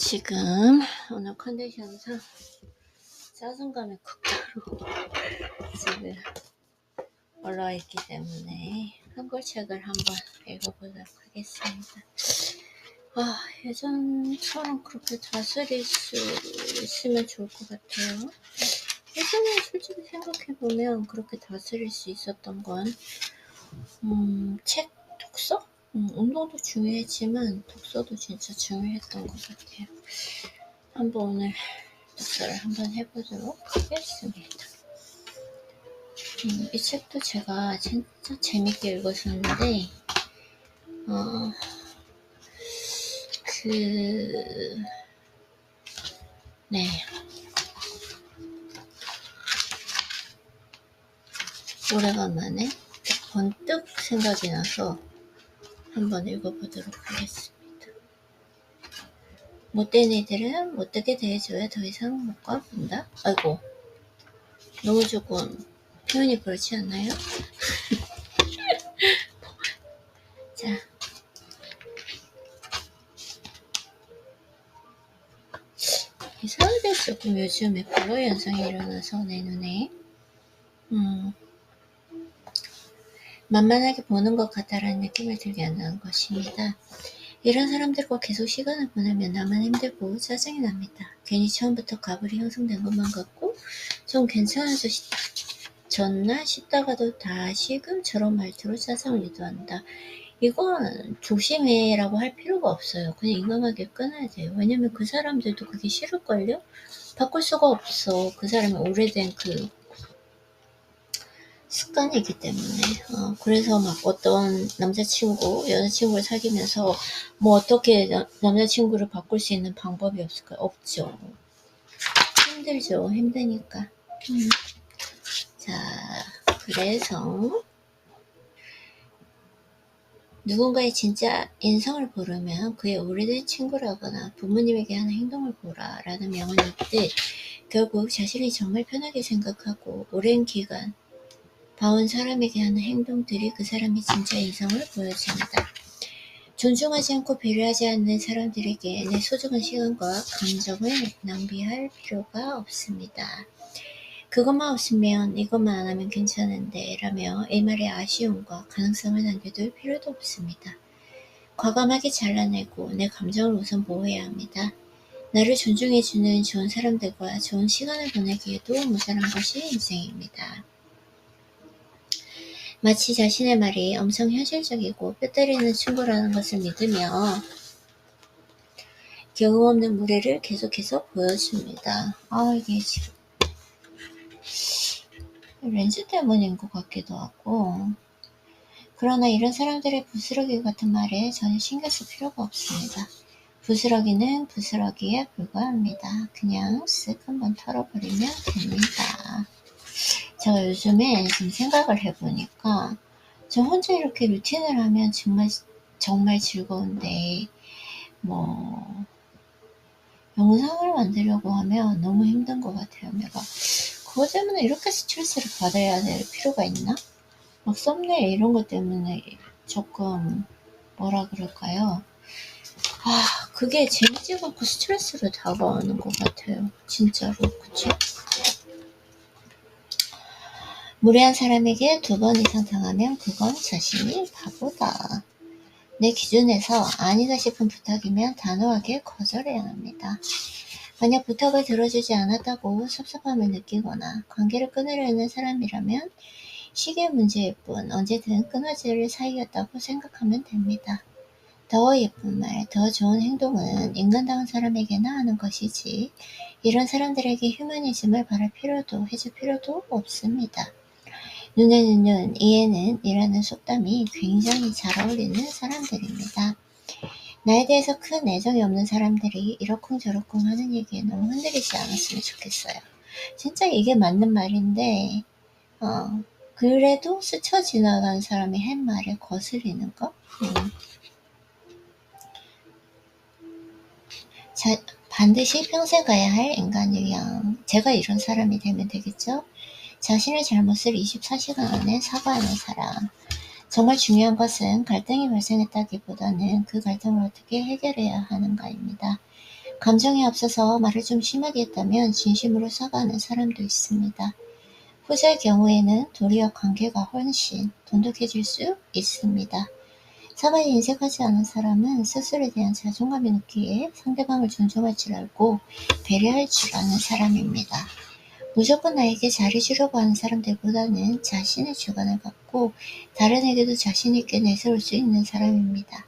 지금 오늘 컨디션상 짜증감이 극도로 지금 올라와 있기 때문에 한글책을 한번 읽어보도록 하겠습니다. 예전처럼 그렇게 다스릴 수 있으면 좋을 것 같아요. 예전에 솔직히 생각해보면 그렇게 다스릴 수 있었던 건 책, 독서? 운동도 중요했지만 독서도 진짜 중요했던 것 같아요. 한번 오늘 독서를 한번 해보도록 하겠습니다. 이 책도 제가 진짜 재밌게 읽었었는데 네. 오래간만에 번뜩 생각이 나서 한번 읽어보도록 하겠습니다. 못된 이들은 못되게 대해줘야 더 이상 못 가본다. 아이고, 너무 조금 표현이 그렇지 않나요? 자, 이상하게 조금 요즘에 블러 현상이 일어나서 내 눈에 만만하게 보는 것 같다라는 느낌을 들게 한다는 것입니다. 이런 사람들과 계속 시간을 보내면 나만 힘들고 짜증이 납니다. 괜히 처음부터 가불이 형성된 것만 같고 좀 괜찮아졌나 싶다가도 다시금처럼 말투로 짜증을 유도한다. 이건 조심해라고 할 필요가 없어요. 그냥 인간하게 끊어야 돼요. 왜냐면 그 사람들도 그게 싫을걸요? 바꿀 수가 없어. 그 사람이 오래된 그 습관이기 때문에. 그래서 막 어떤 남자친구, 여자친구를 사귀면서 뭐 어떻게 남자친구를 바꿀 수 있는 방법이 없을까요? 없죠. 힘들죠. 힘드니까. 자, 그래서 누군가의 진짜 인성을 보려면 그의 오래된 친구라거나 부모님에게 하는 행동을 보라 라는 명언이 있듯 결국 자신이 정말 편하게 생각하고 오랜 기간 봐온 사람에게 하는 행동들이 그 사람의 진짜 인성을 보여줍니다. 존중하지 않고 배려하지 않는 사람들에게 내 소중한 시간과 감정을 낭비할 필요가 없습니다. 그것만 없으면 이것만 안 하면 괜찮은데 라며 일말의 아쉬움과 가능성을 남겨둘 필요도 없습니다. 과감하게 잘라내고 내 감정을 우선 보호해야 합니다. 나를 존중해주는 좋은 사람들과 좋은 시간을 보내기에도 모자란 것이 인생입니다. 마치 자신의 말이 엄청 현실적이고 뼈 때리는 충고라는 것을 믿으며 경우 없는 무례를 계속해서 보여줍니다. 이게 지금 렌즈 때문인 것 같기도 하고. 그러나 이런 사람들의 부스러기 같은 말에 전혀 신경 쓸 필요가 없습니다. 부스러기는 부스러기에 불과합니다. 그냥 쓱 한번 털어버리면 됩니다. 제가 요즘에 좀 생각을 해보니까 저 혼자 이렇게 루틴을 하면 정말 즐거운데 영상을 만들려고 하면 너무 힘든 것 같아요. 내가 그것 때문에 이렇게 스트레스를 받아야 될 필요가 있나? 막 썸네일 이런 것 때문에 조금 뭐라 그럴까요? 그게 재미지가 않고 스트레스로 다가오는 것 같아요. 진짜로. 그치? 무례한 사람에게 2번 이상 당하면 그건 자신이 바보다. 내 기준에서 아니다 싶은 부탁이면 단호하게 거절해야 합니다. 만약 부탁을 들어주지 않았다고 섭섭함을 느끼거나 관계를 끊으려는 사람이라면 시기의 문제일 뿐 언제든 끊어질 사이였다고 생각하면 됩니다. 더 예쁜 말, 더 좋은 행동은 인간다운 사람에게나 하는 것이지 이런 사람들에게 휴머니즘을 바랄 필요도 해줄 필요도 없습니다. 눈에는 눈, 이에는 이라는 속담이 굉장히 잘 어울리는 사람들입니다. 나에 대해서 큰 애정이 없는 사람들이 이러쿵저러쿵 하는 얘기에 너무 흔들리지 않았으면 좋겠어요. 진짜 이게 맞는 말인데 그래도 스쳐 지나간 사람이 한 말을 거스리는 거? 반드시 평생 가야 할 인간 유형. 제가 이런 사람이 되면 되겠죠? 자신의 잘못을 24시간 안에 사과하는 사람. 정말 중요한 것은 갈등이 발생했다기보다는 그 갈등을 어떻게 해결해야 하는가입니다. 감정이 앞서서 말을 좀 심하게 했다면 진심으로 사과하는 사람도 있습니다. 후자의 경우에는 도리어 관계가 훨씬 돈독해질 수 있습니다. 사과에 인색하지 않은 사람은 스스로에 대한 자존감이 높기에 상대방을 존중할 줄 알고 배려할 줄 아는 사람입니다. 무조건 나에게 잘해주려고 하는 사람들보다는 자신의 주관을 갖고 다른에게도 자신 있게 내세울 수 있는 사람입니다.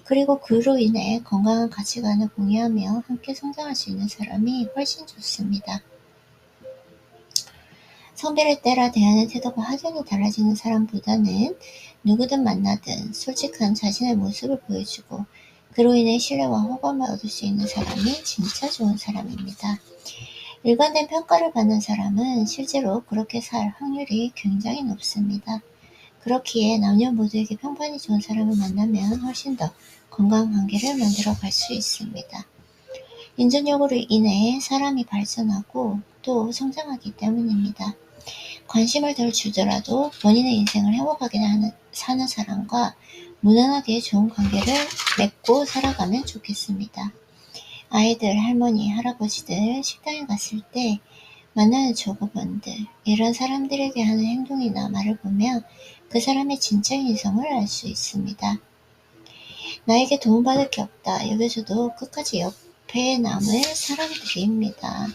그리고 그로 인해 건강한 가치관을 공유하며 함께 성장할 수 있는 사람이 훨씬 좋습니다. 성별에 따라 대하는 태도가 확연히 달라지는 사람보다는 누구든 만나든 솔직한 자신의 모습을 보여주고 그로 인해 신뢰와 호감을 얻을 수 있는 사람이 진짜 좋은 사람입니다. 일관된 평가를 받는 사람은 실제로 그렇게 살 확률이 굉장히 높습니다. 그렇기에 남녀 모두에게 평판이 좋은 사람을 만나면 훨씬 더 건강한 관계를 만들어 갈 수 있습니다. 인전력으로 인해 사람이 발전하고 또 성장하기 때문입니다. 관심을 덜 주더라도 본인의 인생을 행복하게 사는 사람과 무난하게 좋은 관계를 맺고 살아가면 좋겠습니다. 아이들, 할머니, 할아버지들 식당에 갔을 때 만나는 조급원들, 이런 사람들에게 하는 행동이나 말을 보면 그 사람의 진짜 인성을 알 수 있습니다. 나에게 도움받을 게 없다 여기서도 끝까지 옆에 남을 사람들입니다.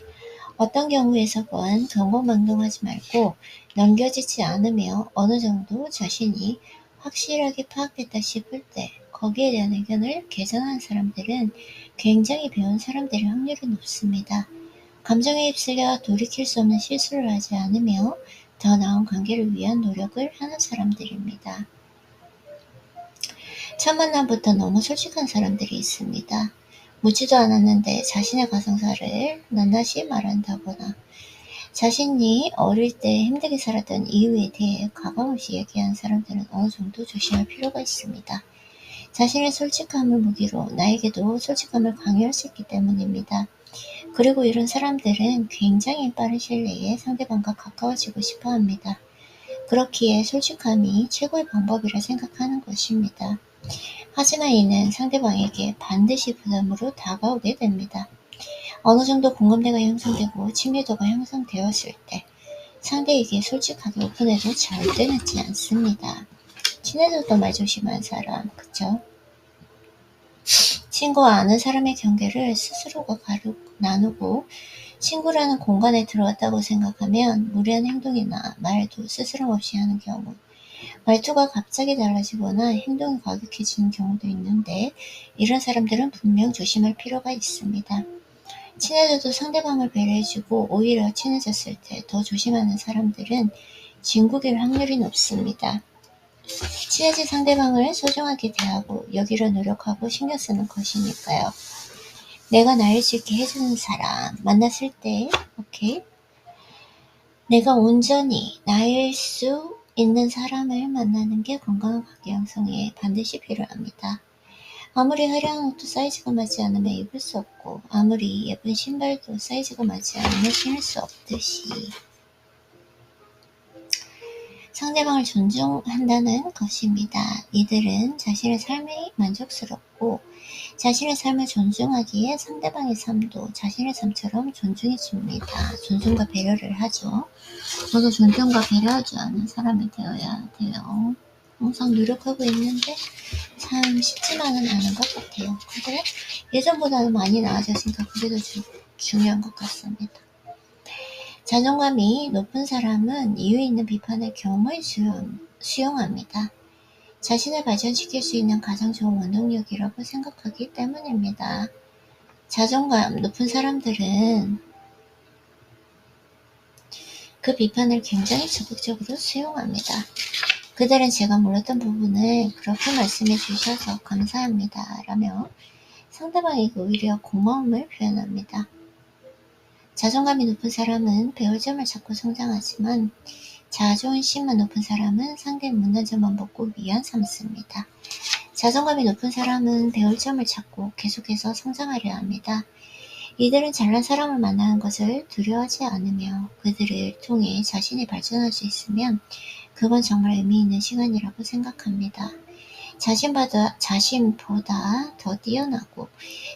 어떤 경우에서건 경고망동하지 말고 넘겨지지 않으며 어느 정도 자신이 확실하게 파악됐다 싶을 때 거기에 대한 의견을 개선하는 사람들은 굉장히 배운 사람들의 확률이 높습니다. 감정에 휩쓸려 돌이킬 수 없는 실수를 하지 않으며 더 나은 관계를 위한 노력을 하는 사람들입니다. 첫 만남부터 너무 솔직한 사람들이 있습니다. 묻지도 않았는데 자신의 가정사를 낱낱이 말한다거나 자신이 어릴 때 힘들게 살았던 이유에 대해 가감없이 얘기하는 사람들은 어느 정도 조심할 필요가 있습니다. 자신의 솔직함을 무기로 나에게도 솔직함을 강요할 수 있기 때문입니다. 그리고 이런 사람들은 굉장히 빠른 시일 내에 상대방과 가까워지고 싶어 합니다. 그렇기에 솔직함이 최고의 방법이라 생각하는 것입니다. 하지만 이는 상대방에게 반드시 부담으로 다가오게 됩니다. 어느 정도 공감대가 형성되고 친밀도가 형성되었을 때 상대에게 솔직하게 오픈해도 절대 늦지 않습니다. 친해져도 말 조심한 사람, 그쵸? 친구와 아는 사람의 경계를 스스로가 나누고 친구라는 공간에 들어왔다고 생각하면 무리한 행동이나 말도 스스럼 없이 하는 경우, 말투가 갑자기 달라지거나 행동이 과격해지는 경우도 있는데 이런 사람들은 분명 조심할 필요가 있습니다. 친해져도 상대방을 배려해주고 오히려 친해졌을 때 더 조심하는 사람들은 진국일 확률이 높습니다. 친해진 상대방을 소중하게 대하고 여기려 노력하고 신경 쓰는 것이니까요. 내가 나일 수 있게 해주는 사람 만났을 때 내가 온전히 나일 수 있는 사람을 만나는 게 건강한 관계 형성에 반드시 필요합니다. 아무리 화려한 옷도 사이즈가 맞지 않으면 입을 수 없고 아무리 예쁜 신발도 사이즈가 맞지 않으면 신을 수 없듯이 상대방을 존중한다는 것입니다. 이들은 자신의 삶이 만족스럽고 자신의 삶을 존중하기에 상대방의 삶도 자신의 삶처럼 존중해 줍니다. 존중과 배려를 하죠. 저도 존중과 배려하지 않는 사람이 되어야 돼요. 항상 노력하고 있는데 참 쉽지만은 않은 것 같아요. 근데 예전보다는 많이 나아졌으니까 그게 더 중요한 것 같습니다. 자존감이 높은 사람은 이유 있는 비판을 겸허히 수용합니다. 자신을 발전시킬 수 있는 가장 좋은 원동력이라고 생각하기 때문입니다. 자존감 높은 사람들은 그 비판을 굉장히 적극적으로 수용합니다. 그들은 제가 몰랐던 부분을 그렇게 말씀해 주셔서 감사합니다 라며 상대방에게 오히려 고마움을 표현합니다. 자존감이 높은 사람은 배울 점을 찾고 성장하지만 자존심만 높은 사람은 상대의 못난 점만 보고 위안 삼습니다. 자존감이 높은 사람은 배울 점을 찾고 계속해서 성장하려 합니다. 이들은 잘난 사람을 만나는 것을 두려워하지 않으며 그들을 통해 자신이 발전할 수 있으면 그건 정말 의미 있는 시간이라고 생각합니다. 자신보다 더 뛰어나고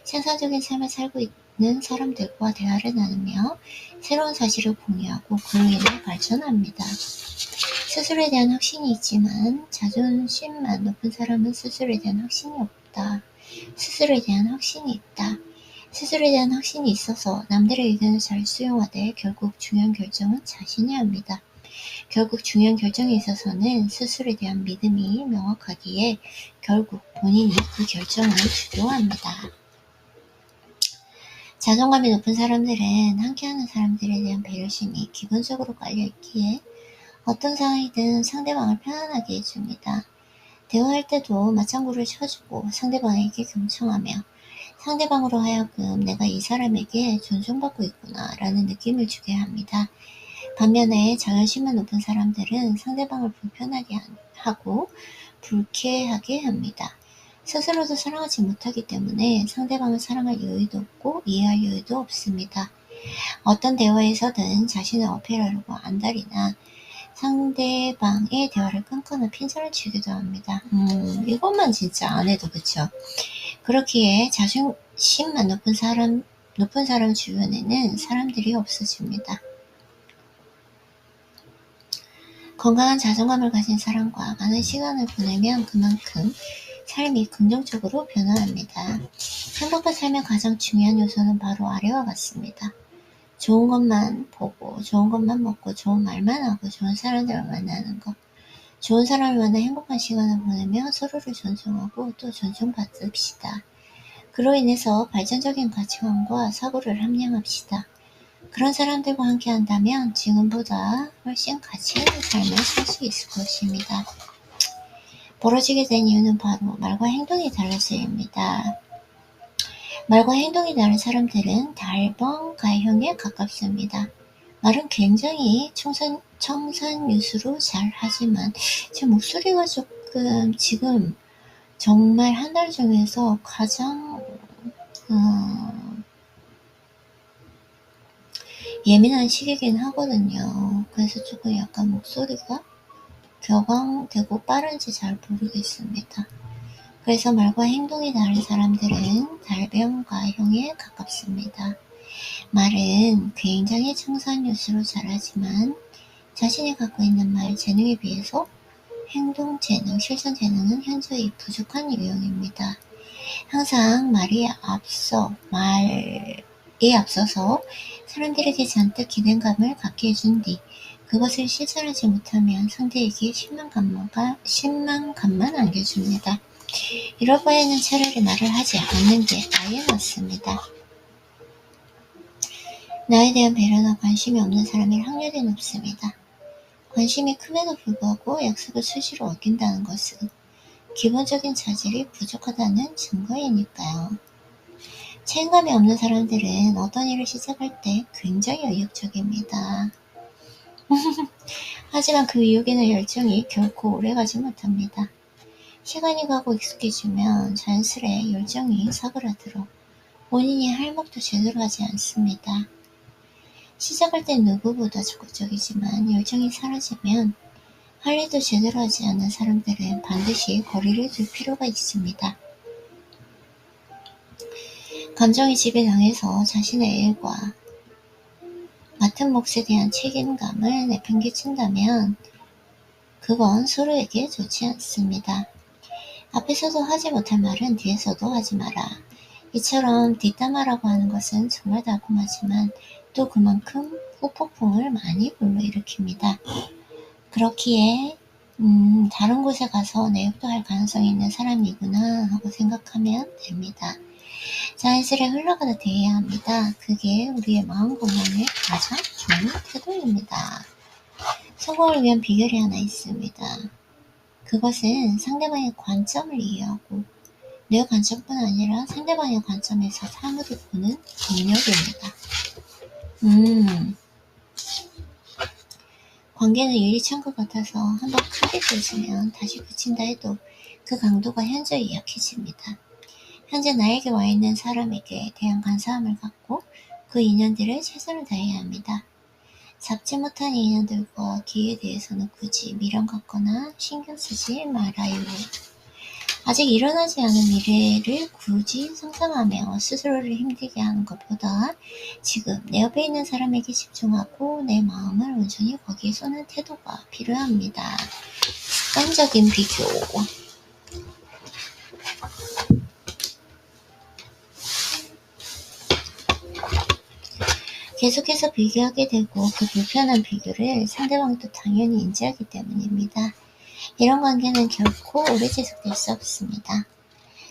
생산적인 삶을 살고 있는 사람들과 대화를 나누며 새로운 사실을 공유하고 그로 인해 발전합니다. 스스로에 대한 확신이 있지만 자존심만 높은 사람은 스스로에 대한 확신이 없다. 스스로에 대한 확신이 있다. 스스로에 대한 확신이 있어서 남들의 의견을 잘 수용하되 결국 중요한 결정은 자신이 합니다. 결국 중요한 결정에 있어서는 스스로에 대한 믿음이 명확하기에 결국 본인이 그 결정을 주도합니다. 자존감이 높은 사람들은 함께하는 사람들에 대한 배려심이 기본적으로 깔려있기에 어떤 상황이든 상대방을 편안하게 해줍니다. 대화할 때도 맞장구를 쳐주고 상대방에게 경청하며 상대방으로 하여금 내가 이 사람에게 존중받고 있구나 라는 느낌을 주게 합니다. 반면에 자존심만 높은 사람들은 상대방을 불편하게 하고 불쾌하게 합니다. 스스로도 사랑하지 못하기 때문에 상대방을 사랑할 여유도 없고 이해할 여유도 없습니다. 어떤 대화에서든 자신을 어필하려고 안달이나 상대방의 대화를 끊거나 핀잔을 치기도 합니다. 이것만 진짜 안 해도 그쵸? 그렇기에 자존심만 높은 사람 주변에는 사람들이 없어집니다. 건강한 자존감을 가진 사람과 많은 시간을 보내면 그만큼 삶이 긍정적으로 변화합니다. 행복한 삶의 가장 중요한 요소는 바로 아래와 같습니다. 좋은 것만 보고 좋은 것만 먹고 좋은 말만 하고 좋은 사람들을 만나는 것. 좋은 사람을 만나 행복한 시간을 보내며 서로를 존중하고 또 존중받읍시다. 그로 인해서 발전적인 가치관과 사고를 함양합시다. 그런 사람들과 함께 한다면 지금보다 훨씬 가치 있는 삶을 살 수 있을 것입니다. 벌어지게 된 이유는 바로 말과 행동이 달라서입니다. 말과 행동이 다른 사람들은 달벙가형에 가깝습니다. 말은 굉장히 청산유수로 잘 하지만 제 목소리가 조금 지금 정말 한 달 중에서 가장 예민한 시기긴 하거든요. 그래서 조금 약간 목소리가 격앙되고 빠른지 잘 모르겠습니다. 그래서 말과 행동이 다른 사람들은 달병가형에 가깝습니다. 말은 굉장히 청산유수로 잘하지만 자신이 갖고 있는 말 재능에 비해서 행동 재능, 실천 재능은 현저히 부족한 유형입니다. 항상 말에 앞서서 사람들에게 잔뜩 기대감을 갖게 해준 뒤 그것을 실천하지 못하면 상대에게 실망감만 안겨줍니다. 이럴 바에는 차라리 말을 하지 않는 게 아예 낫습니다. 나에 대한 배려나 관심이 없는 사람일 확률이 높습니다. 관심이 큼에도 불구하고 약속을 수시로 어긴다는 것은 기본적인 자질이 부족하다는 증거이니까요. 책임감이 없는 사람들은 어떤 일을 시작할 때 굉장히 의욕적입니다. 하지만 그 의욕이나 열정이 결코 오래가지 못합니다. 시간이 가고 익숙해지면 자연스레 열정이 사그라들어 본인이 할 몫도 제대로 하지 않습니다. 시작할 땐 누구보다 적극적이지만 열정이 사라지면 할 일도 제대로 하지 않는 사람들은 반드시 거리를 둘 필요가 있습니다. 감정이 지배당해서 자신의 일과 맡은 몫에 대한 책임감을 내팽개친다면 그건 서로에게 좋지 않습니다. 앞에서도 하지 못할 말은 뒤에서도 하지 마라. 이처럼 뒷담화라고 하는 것은 정말 달콤하지만 또 그만큼 후폭풍을 많이 불러일으킵니다. 그렇기에 다른 곳에 가서 내 욕도 할 가능성이 있는 사람이구나 하고 생각하면 됩니다. 자연스레 흘러가다 대해야 합니다. 그게 우리의 마음 건강에 가장 좋은 태도입니다. 성공을 위한 비결이 하나 있습니다. 그것은 상대방의 관점을 이해하고 내 관점뿐 아니라 상대방의 관점에서 사물을 보는 능력입니다. 관계는 유리창과 같아서 한번 크게 꽂으면 다시 붙인다 해도 그 강도가 현저히 약해집니다. 현재 나에게 와 있는 사람에게 대한 감사함을 갖고 그 인연들을 최선을 다해야 합니다. 잡지 못한 인연들과 기회에 대해서는 굳이 미련 갖거나 신경 쓰지 말아요. 아직 일어나지 않은 미래를 굳이 상상하며 스스로를 힘들게 하는 것보다 지금 내 옆에 있는 사람에게 집중하고 내 마음을 온전히 거기에 쏟는 태도가 필요합니다. 습관적인 비교. 계속해서 비교하게 되고 그 불편한 비교를 상대방도 당연히 인지하기 때문입니다. 이런 관계는 결코 오래 지속될 수 없습니다.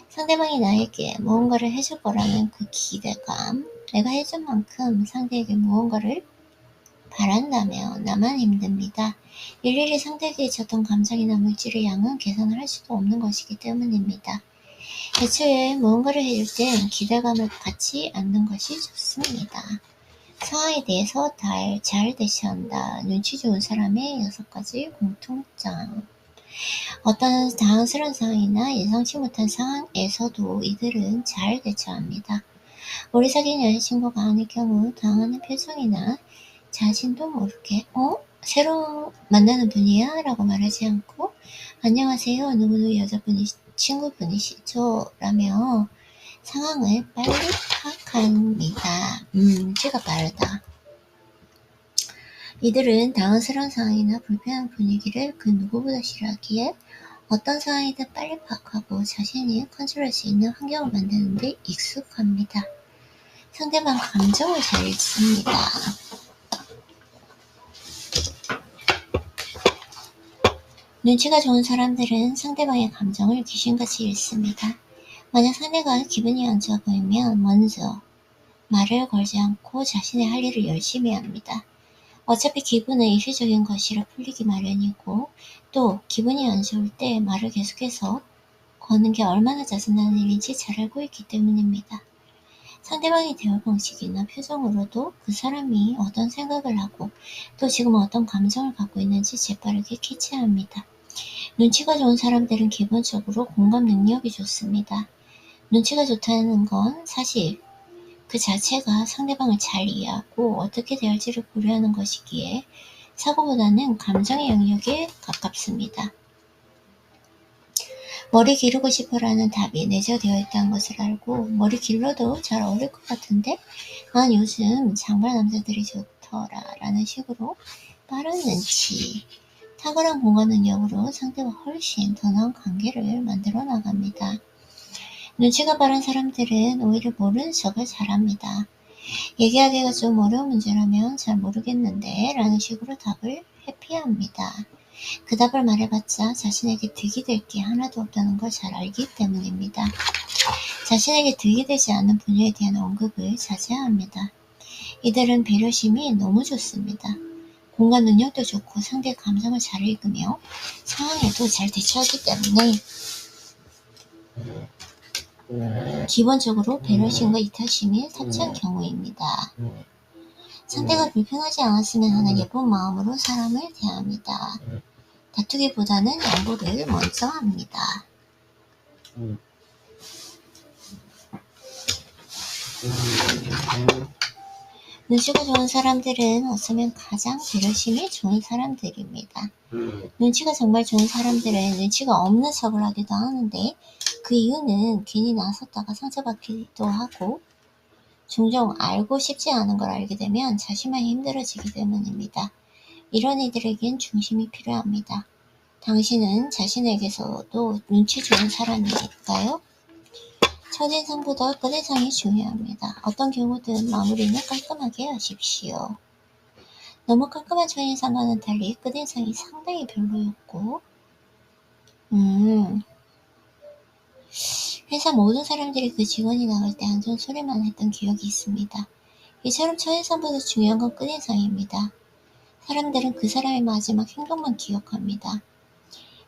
상대방이 나에게 무언가를 해줄 거라는 그 기대감, 내가 해준 만큼 상대에게 무언가를 바란다면 나만 힘듭니다. 일일이 상대에게 줬던 감정이나 물질의 양은 계산을 할 수도 없는 것이기 때문입니다. 애초에 무언가를 해줄 땐 기대감을 갖지 않는 것이 좋습니다. 상황에 대해서 잘 대처한다. 눈치 좋은 사람의 6가지 공통점. 어떤 당황스러운 상황이나 예상치 못한 상황에서도 이들은 잘 대처합니다. 오래 사귄 여자친구가 아닐 경우 당하는 표정이나 자신도 모르게 새로 만나는 분이야? 라고 말하지 않고 안녕하세요. 누구누구 여자분이 친구분이시죠? 라며 상황을 빨리 파악합니다. 눈치가 빠르다. 이들은 당황스러운 상황이나 불편한 분위기를 그 누구보다 싫어하기에 어떤 상황이든 빨리 파악하고 자신이 컨트롤할 수 있는 환경을 만드는 데 익숙합니다. 상대방 감정을 잘 읽습니다. 눈치가 좋은 사람들은 상대방의 감정을 귀신같이 읽습니다. 만약 상대가 기분이 안 좋아 보이면 먼저 말을 걸지 않고 자신의 할 일을 열심히 합니다. 어차피 기분은 일시적인 것이라 풀리기 마련이고 또 기분이 안 좋을 때 말을 계속해서 거는 게 얼마나 짜증나는 일인지 잘 알고 있기 때문입니다. 상대방의 대화 방식이나 표정으로도 그 사람이 어떤 생각을 하고 또 지금 어떤 감정을 갖고 있는지 재빠르게 캐치합니다. 눈치가 좋은 사람들은 기본적으로 공감 능력이 좋습니다. 눈치가 좋다는 건 사실 그 자체가 상대방을 잘 이해하고 어떻게 대할지를 고려하는 것이기에 사고보다는 감정의 영역에 가깝습니다. 머리 기르고 싶어라는 답이 내재되어 있다는 것을 알고 머리 길러도 잘 어울릴 것 같은데 난 요즘 장발 남자들이 좋더라 라는 식으로 빠른 눈치, 탁월한 공감 능력으로 상대와 훨씬 더 나은 관계를 만들어 나갑니다. 눈치가 빠른 사람들은 오히려 모르는 척을 잘합니다. 얘기하기가 좀 어려운 문제라면 잘 모르겠는데 라는 식으로 답을 회피합니다. 그 답을 말해봤자 자신에게 득이 될 게 하나도 없다는 걸 잘 알기 때문입니다. 자신에게 득이 되지 않는 분야에 대한 언급을 자제합니다. 이들은 배려심이 너무 좋습니다. 공감 능력도 좋고 상대의 감정을 잘 읽으며 상황에도 잘 대처하기 때문에 기본적으로 배려심과 이타심이 탑재한 경우입니다. 상대가 불편하지 않았으면 하는 예쁜 마음으로 사람을 대합니다. 다투기보다는 양보를 먼저 합니다. 눈치가 좋은 사람들은 어쩌면 가장 배려심이 좋은 사람들입니다. 눈치가 정말 좋은 사람들은 눈치가 없는 척을 하기도 하는데 그 이유는 괜히 나섰다가 상처받기도 하고 종종 알고 싶지 않은 걸 알게 되면 자신만 힘들어지기 때문입니다. 이런 이들에겐 중심이 필요합니다. 당신은 자신에게서도 눈치 좋은 사람일까요? 첫인상보다 끝인상이 중요합니다. 어떤 경우든 마무리는 깔끔하게 하십시오. 너무 깔끔한 첫인상과는 달리 끝인상이 상당히 별로였고 회사 모든 사람들이 그 직원이 나갈 때 안 좋은 소리만 했던 기억이 있습니다. 이처럼 첫인상보다 중요한 건 끝인상입니다. 사람들은 그 사람의 마지막 행동만 기억합니다.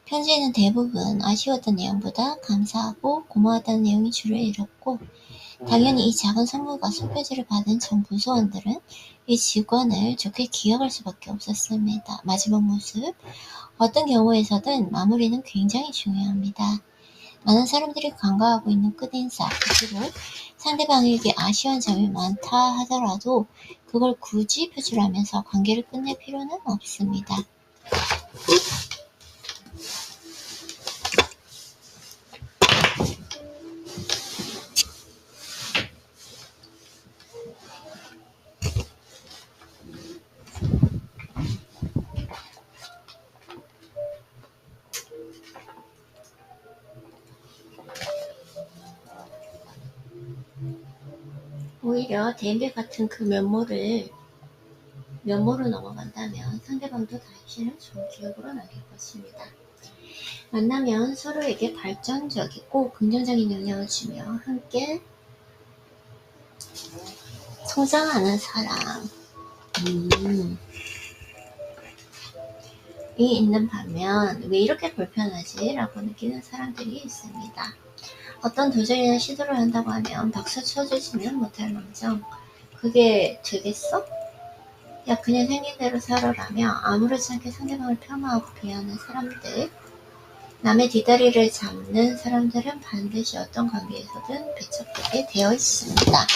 편지에는 대부분 아쉬웠던 내용보다 감사하고 고마웠다는 내용이 주를 이뤘고 당연히 이 작은 선물과 손편지를 받은 전 부서원들은 이 직원을 좋게 기억할 수밖에 없었습니다. 마지막 모습, 어떤 경우에서든 마무리는 굉장히 중요합니다. 많은 사람들이 간과하고 있는 끝인사, 그리고 상대방에게 아쉬운 점이 많다 하더라도 그걸 굳이 표출하면서 관계를 끝낼 필요는 없습니다. 오히려 대인배 같은 그 면모로 넘어간다면 상대방도 당신을 좋은 기억으로 남길 것입니다. 만나면 서로에게 발전적이고 긍정적인 영향을 주며 함께 성장하는 사람이 있는 반면 왜 이렇게 불편하지? 라고 느끼는 사람들이 있습니다. 어떤 도전이나 시도를 한다고 하면 박수 쳐주지는 못할 망정 그게 되겠어? 야 그냥 생긴 대로 살아라며 아무렇지 않게 상대방을 폄하하고 비하하는 사람들 남의 뒷다리를 잡는 사람들은 반드시 어떤 관계에서든 배척되게 되어 있습니다.